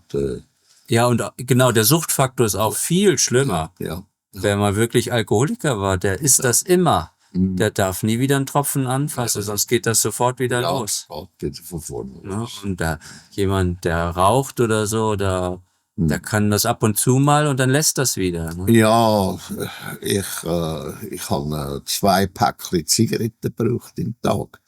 ja, und genau, der Suchtfaktor ist auch viel schlimmer. Ja. Wer mal wirklich Alkoholiker war, der ist das immer. Der darf nie wieder einen Tropfen anfassen, sonst geht das sofort wieder los. Geht von vorne los. Und jemand, der raucht oder so, der kann das ab und zu mal und dann lässt das wieder. Ne? Ja, ich habe 2 Päckchen Zigaretten gebraucht im Tag.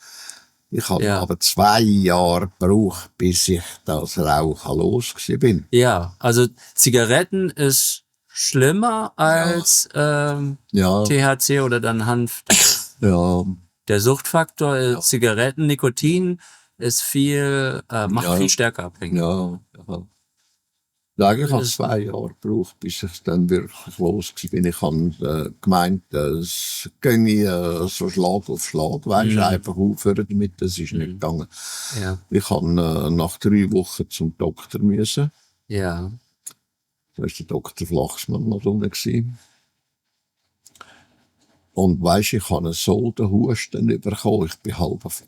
Ich habe aber 2 Jahre gebraucht, bis ich das Rauchen los bin. Ja, also Zigaretten ist schlimmer als THC oder dann Hanf. Ja. Der Suchtfaktor Zigaretten, Nikotin ist macht viel stärker abhängig. Ja. Ich habe 2 Jahre gebraucht, bis ich dann wirklich los bin. Ich habe gemeint, es ginge so Schlag auf Schlag, einfach aufhören damit, das ist nicht gegangen. Ja. Ich habe nach 3 Wochen zum Doktor müssen. Ja. Da war der Dr. Flachsmann noch drin gewesen. Und weisst, ich habe so den Husten bekommen. Ich bin halb, als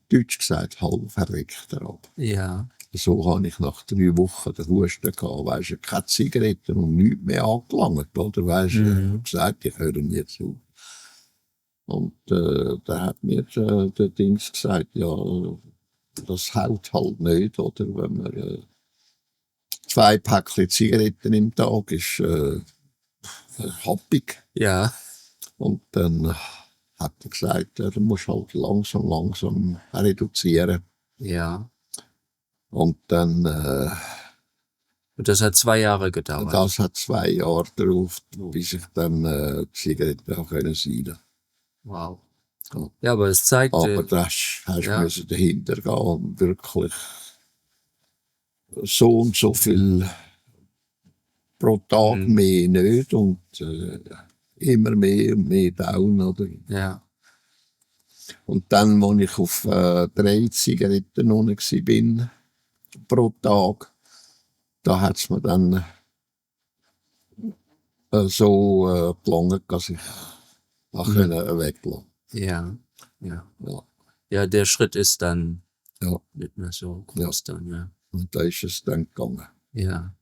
Deutsch gesagt, halb verreckt ab. Ja. So habe ich nach 3 Wochen den Husten gehabt. Weisst du, keine Zigaretten und nichts mehr angelangt, oder? Weisst du, gesagt, ich höre nie zu. Und da hat mir der Dings gesagt, ja, das haut halt nicht, oder? Wenn man 2 Päckchen Zigaretten im Tag ist happig. Ja. Und dann hat er gesagt, du musst halt langsam reduzieren. Ja. Und dann und das hat 2 Jahre gedauert. Das hat 2 Jahre drauf, bis ich dann Zigaretten auch sein konnte. Wow. Ja, aber es zeigt... Aber das hast du dahinter gehen und wirklich so und so viel pro Tag mehr nicht und immer mehr und mehr down, oder? Ja. Und dann, als ich auf 3 Zigaretten noch bin pro Tag, da hat es mir dann so gelangt, dass ich weglassen. Ja. Ja, der Schritt ist dann nicht mehr so groß dann, ja. Und da ist es dann gegangen. Ja.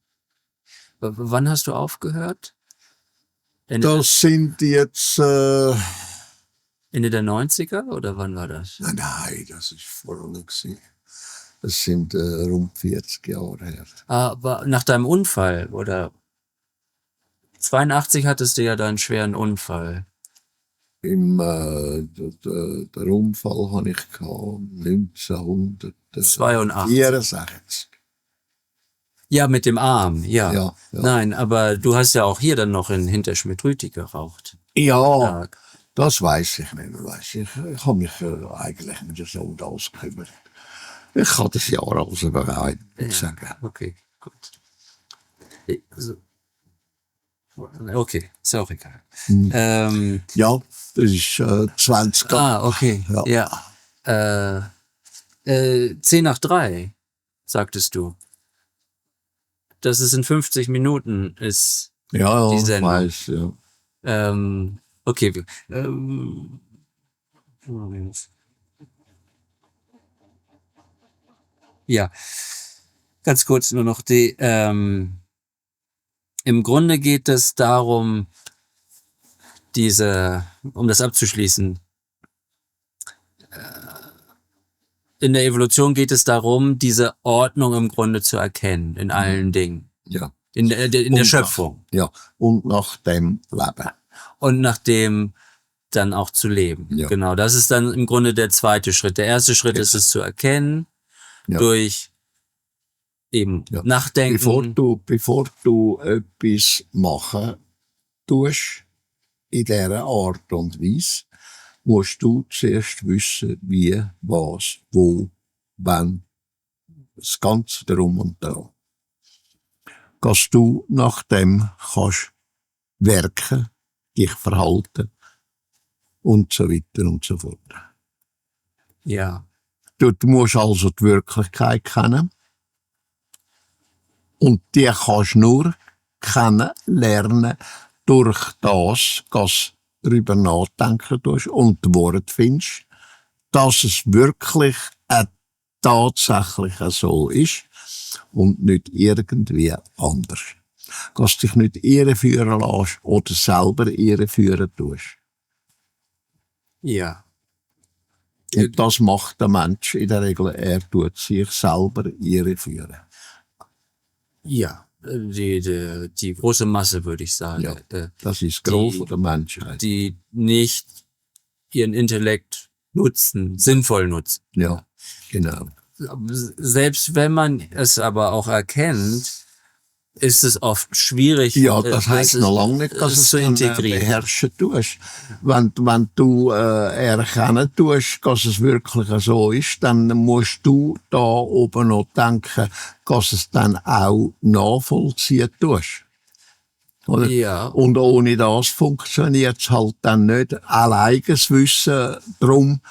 Wann hast du aufgehört? Das sind jetzt... Ende der 90er oder wann war das? Nein, das ist vorher gewesen. Das sind rund 40 Jahre her. Aber nach deinem Unfall, oder? 82 hattest du ja da einen schweren Unfall. Der Unfall hatte ich 1964. Ja, mit dem Arm, ja. Ja. Nein, aber du hast ja auch hier dann noch in Hinterschmidt-Rüti geraucht. Ja, das weiß ich nicht mehr. Ich habe mich eigentlich nicht so um das gekümmert. Ich kann das Jahr also bereit sagen. Okay, gut. Okay, ist auch egal. Ja, das ist 20. Okay, ja. 10 nach 3, sagtest du. Das ist in 50 Minuten, ist ja, die Sendung. Ich weiß, ja. Okay. Ja, ganz kurz nur noch im Grunde geht es darum, um das abzuschließen, in der Evolution geht es darum, diese Ordnung im Grunde zu erkennen, in allen Dingen. Ja. In der Schöpfung. Ja. Und nach dem Leben. Und nach dem dann auch zu leben. Ja. Genau, das ist dann im Grunde der zweite Schritt. Der erste Schritt ist es zu erkennen, durch eben Nachdenken. Bevor du etwas machen tust, in dieser Art und Weise, musst du zuerst wissen, wie, was, wo, wann, das Ganze darum und da. Dass du nach dem kannst werken, dich verhalten und so weiter und so fort. Ja. Du musst also die Wirklichkeit kennen. Und die kannst du nur kennenlernen durch das, dass du darüber nachdenken tust und die Worte findest, dass es wirklich tatsächlich so ist und nicht irgendwie anders. Dass du dich nicht irreführen lässt oder selber irreführen tust. Ja. Und das macht der Mensch in der Regel, er tut sich selber irreführen. Ja, die große Masse, würde ich sagen. Ja, das ist das Gros der Menschheit. Die nicht ihren Intellekt nutzen, sinnvoll nutzen. Ja, genau. Selbst wenn man es aber auch erkennt, ist es oft schwierig. Ja, das heisst noch lange nicht, dass es zu integrieren. Beherrschen tust. Wenn du erkennen tust, dass es wirklich so ist, dann musst du da oben noch denken, dass es dann auch nachvollziehen tust. Oder? Ja. Und ohne das funktioniert es halt dann nicht. Alleines Wissen drum,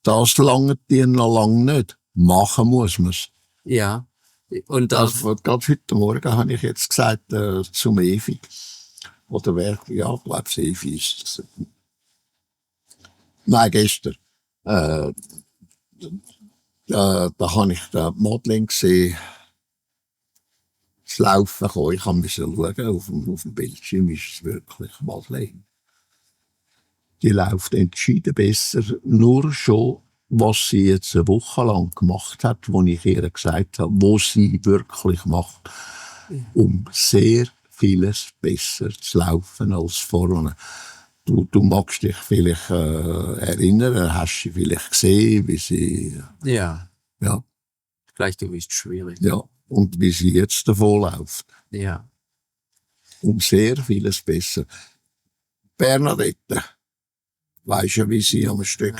das lange dir noch lange nicht. Machen muss man es. Ja. Und gerade heute Morgen habe ich jetzt gesagt zum Evi. Oder wer, ja, ich glaube, Evi ist es. Nein, gestern. Da habe ich den Modeling gesehen, das Laufen kommen. Ich musste schauen, auf dem Bildschirm ist es wirklich Modeling. Die läuft entschieden besser, nur schon, was sie jetzt eine Woche lang gemacht hat, wo ich ihr gesagt habe, was sie wirklich macht, um sehr vieles besser zu laufen als vorne. Du magst dich vielleicht erinnern, hast sie vielleicht gesehen, wie sie... Ja. Ja. Gleichgewicht schwierig. Ja, und wie sie jetzt davon läuft. Ja. Um sehr vieles besser. Bernadette, weisst du, wie sie am Stück...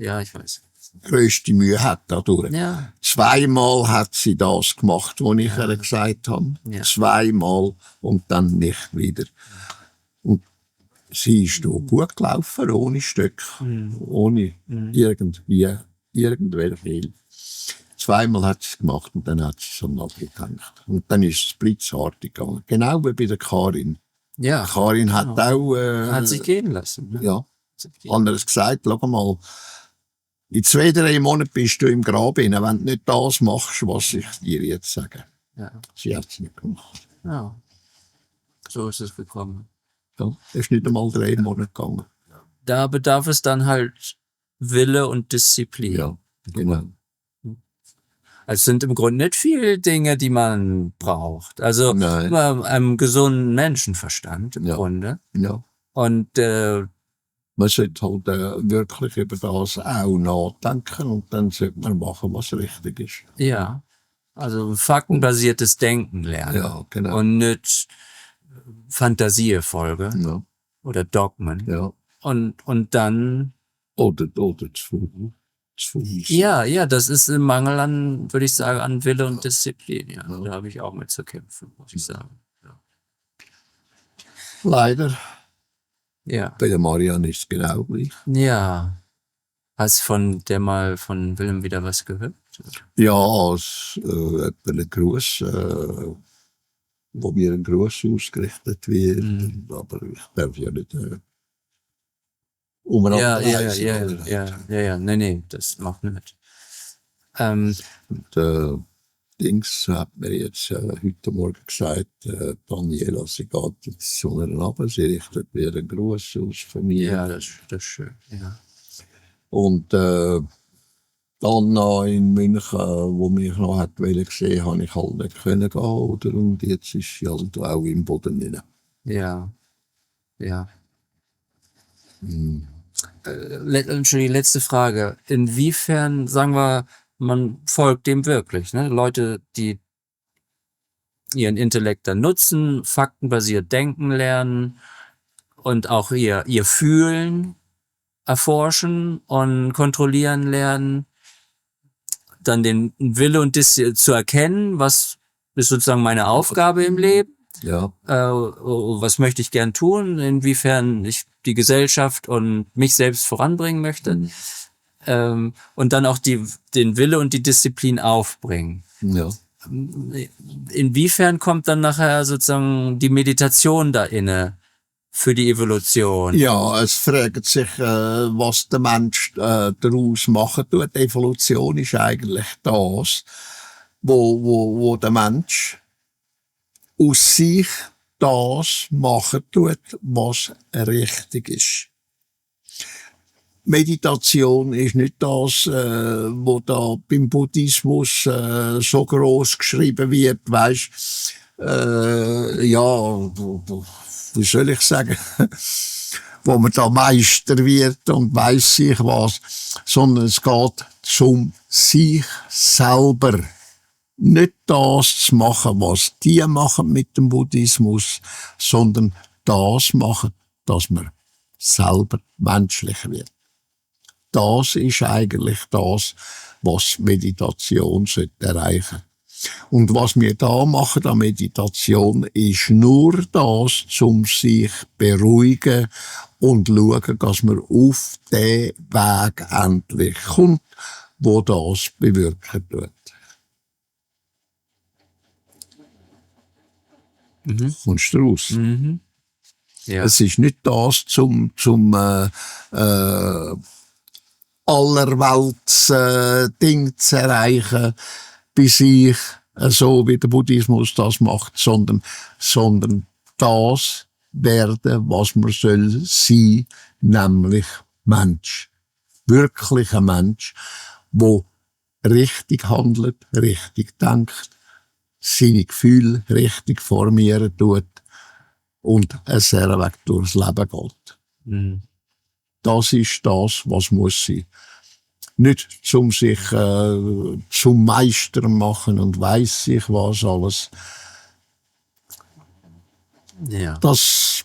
Ja, ich weiß. Grösste Mühe hat dadurch. Ja. Zweimal hat sie das gemacht, was ich ihr gesagt habe. Ja. Zweimal und dann nicht wieder. Und sie ist da gut gelaufen, ohne Stück, ohne irgendwelche Fehler. Zweimal hat sie es gemacht und dann hat sie es am abgetankt. Und dann ist es blitzartig gegangen. Genau wie bei der Karin. Ja. Karin hat auch... hat sich gehen lassen. Ne? Ja. Anderes gesagt, schau mal, in 2-3 Monaten bist du im Grab rein, wenn du nicht das machst, was ich dir jetzt sage. Ja. Sie hat es nicht gemacht. Ja. So ist es gekommen. Ja, es ist nicht einmal 3 Monate gegangen. Da bedarf es dann halt Wille und Disziplin. Ja, genau. Es sind im Grunde nicht viele Dinge, die man braucht. Also einem gesunden Menschenverstand im Grunde. Ja. Und man sollte halt wirklich über das auch nachdenken und dann sollte man machen, was richtig ist. Ja, also faktenbasiertes Denken lernen. Ja, genau. Und nicht Fantasiefolge oder Dogmen. Ja. Und dann... Oder zu Fuß. Ja, das ist ein Mangel an, würde ich sagen, an Wille und Disziplin. Ja. Da habe ich auch mit zu kämpfen, muss ich sagen. Ja. Leider. Ja. Bei der Marianne ist es genau gleich. Ja. Hast von der mal von Willem wieder was gehört? Ja, als ein Gruß, wo mir ein Gruß ausgerichtet wird. Aber ich darf ja nicht Ja, ja, Reisen, ja, oder? ja. Nee, das macht nicht. Und, Dings hat mir jetzt heute Morgen gesagt, Daniela, sie geht jetzt zu einer runter, sie richtet mir einen Gruß aus von mir. Ja, das ist schön. Ja. Und Anna in München, wo mich noch hat gesehen, habe ich halt nicht können gehen, oder? Und jetzt ist sie halt auch im Boden drin. Ja. Schon die letzte Frage. Inwiefern, sagen wir, man folgt dem wirklich, ne? Leute, die ihren Intellekt dann nutzen, faktenbasiert denken lernen und auch ihr Fühlen erforschen und kontrollieren lernen, dann den Wille und zu erkennen, was ist sozusagen meine Aufgabe im Leben, Ja, was möchte ich gern tun, inwiefern ich die Gesellschaft und mich selbst voranbringen möchte, und dann auch den Wille und die Disziplin aufbringen. ja. Inwiefern kommt dann nachher sozusagen die Meditation da inne für die Evolution? Ja, es fragt sich, was der Mensch daraus machen tut. Die Evolution ist eigentlich das, wo der Mensch aus sich das machen tut, was richtig ist. Meditation ist nicht das, wo da beim Buddhismus so groß geschrieben wird, weisst, ja, wie soll ich sagen, wo man da Meister wird und weiss sich was, sondern es geht um sich selber. Nicht das zu machen, was die machen mit dem Buddhismus, sondern das machen, dass man selber menschlich wird. Das ist eigentlich das, was Meditation erreichen sollte. Und was wir da machen an Meditation, ist nur das, um sich beruhigen und schauen, dass man auf den Weg endlich kommt, wo das bewirken tut. Kommst du raus? Ja. Es ist nicht das, zum allerwelts Ding zu erreichen, bei sich, so wie der Buddhismus das macht, sondern das werden, was man soll sein, nämlich Mensch. Wirklich ein Mensch, wo richtig handelt, richtig denkt, seine Gefühle richtig formieren tut und ein Weg durchs Leben geht. Das ist das, was muss sein. Nicht zum sich zum Meister machen und weiss sich was alles. Ja. Das,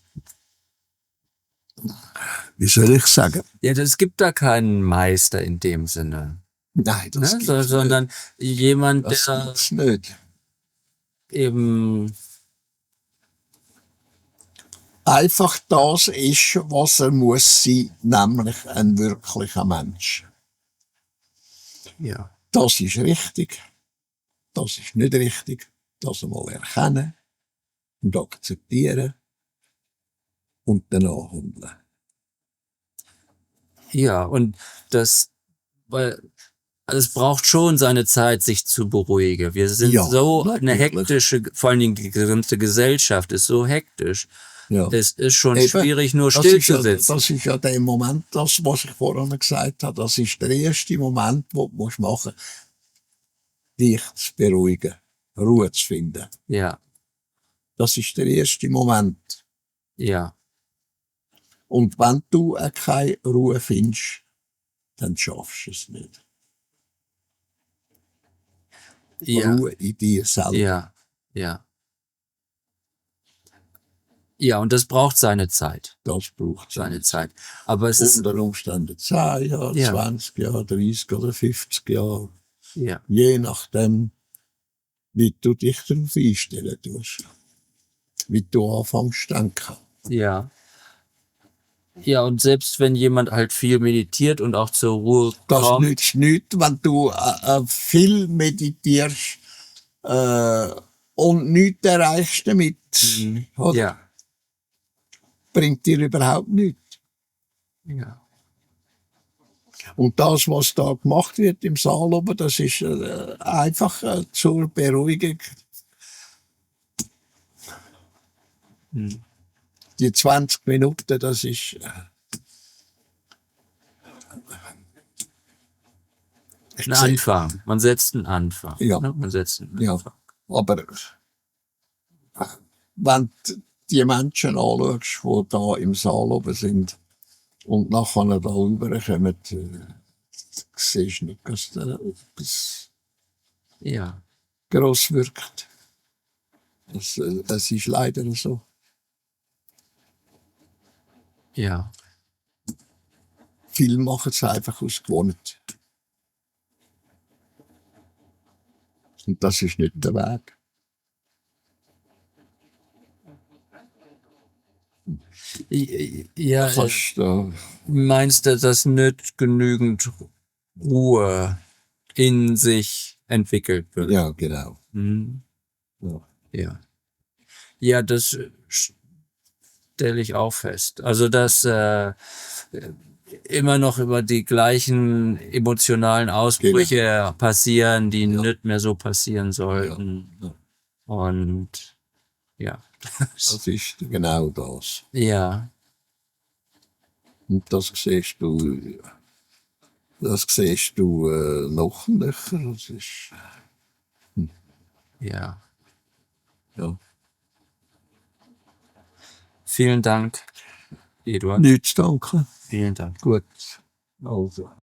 wie soll ich sagen? Ja, es gibt da keinen Meister in dem Sinne. Nein, das gibt's nicht. Sondern jemand, Das der gibt's nicht. eben Einfach das ist, was er muss sein, nämlich ein wirklicher Mensch. ja. Das ist richtig. Das ist nicht richtig. Das einmal erkennen und akzeptieren und danach handeln. Ja, und weil es braucht schon seine Zeit, sich zu beruhigen. Wir sind Ja, so eine natürlich. hektische, vor allen Dingen die gesamte Gesellschaft ist so hektisch. Ja. Es ist schon Eben, schwierig, nur das still ist zu ja, sitzen. das ist ja der Moment, das, was ich vorhin gesagt habe, das ist der erste Moment, wo du machen musst, dich zu beruhigen, Ruhe zu finden. Ja, Das ist der erste Moment. ja, Und wenn du keine Ruhe findest, dann schaffst du es nicht. ja, Ruhe in dir selber. ja, ja. Ja, und das braucht seine Zeit. Das braucht Seine Zeit. Aber es ist, unter Umständen 10 Jahre, Ja. 20 Jahre, 30 oder 50 Jahre. ja, Je nachdem, wie du dich darauf einstellen tust. Wie du anfängst zu denken. ja. Ja, und selbst wenn jemand halt viel meditiert und auch zur Ruhe Das kommt, nützt nichts, wenn du viel meditierst und nichts erreichst damit. Oder? ja, Bringt dir überhaupt nichts. ja. Und das, was da gemacht wird im Saal oben, das ist einfach zur Beruhigung. Die 20 Minuten, das ist Ein Anfang. Man setzt einen Anfang. Ja. Ne? Man setzt einen ja, Anfang. aber wenn du die Menschen anschaust, die da im Saal oben sind und nachher da rüberkommen, siehst du nicht, dass da etwas Ja. gross wirkt. Das ist leider so. Ja. Viele machen es einfach aus Gewohnheit. Und das ist nicht der Weg. Ja, Kannst, meinst du, dass nicht genügend Ruhe in sich entwickelt wird? ja, genau. Mhm. Ja. Ja. Ja, das stelle ich auch fest. Also, dass immer noch über die gleichen emotionalen Ausbrüche passieren, die nicht mehr so passieren sollten. Ja. Und ja. Das ist genau das. Ja. Und das siehst du noch nöcher. Das ist, Ja. ja. Vielen Dank, Eduard. Nichts danken. Vielen Dank. Gut. Also.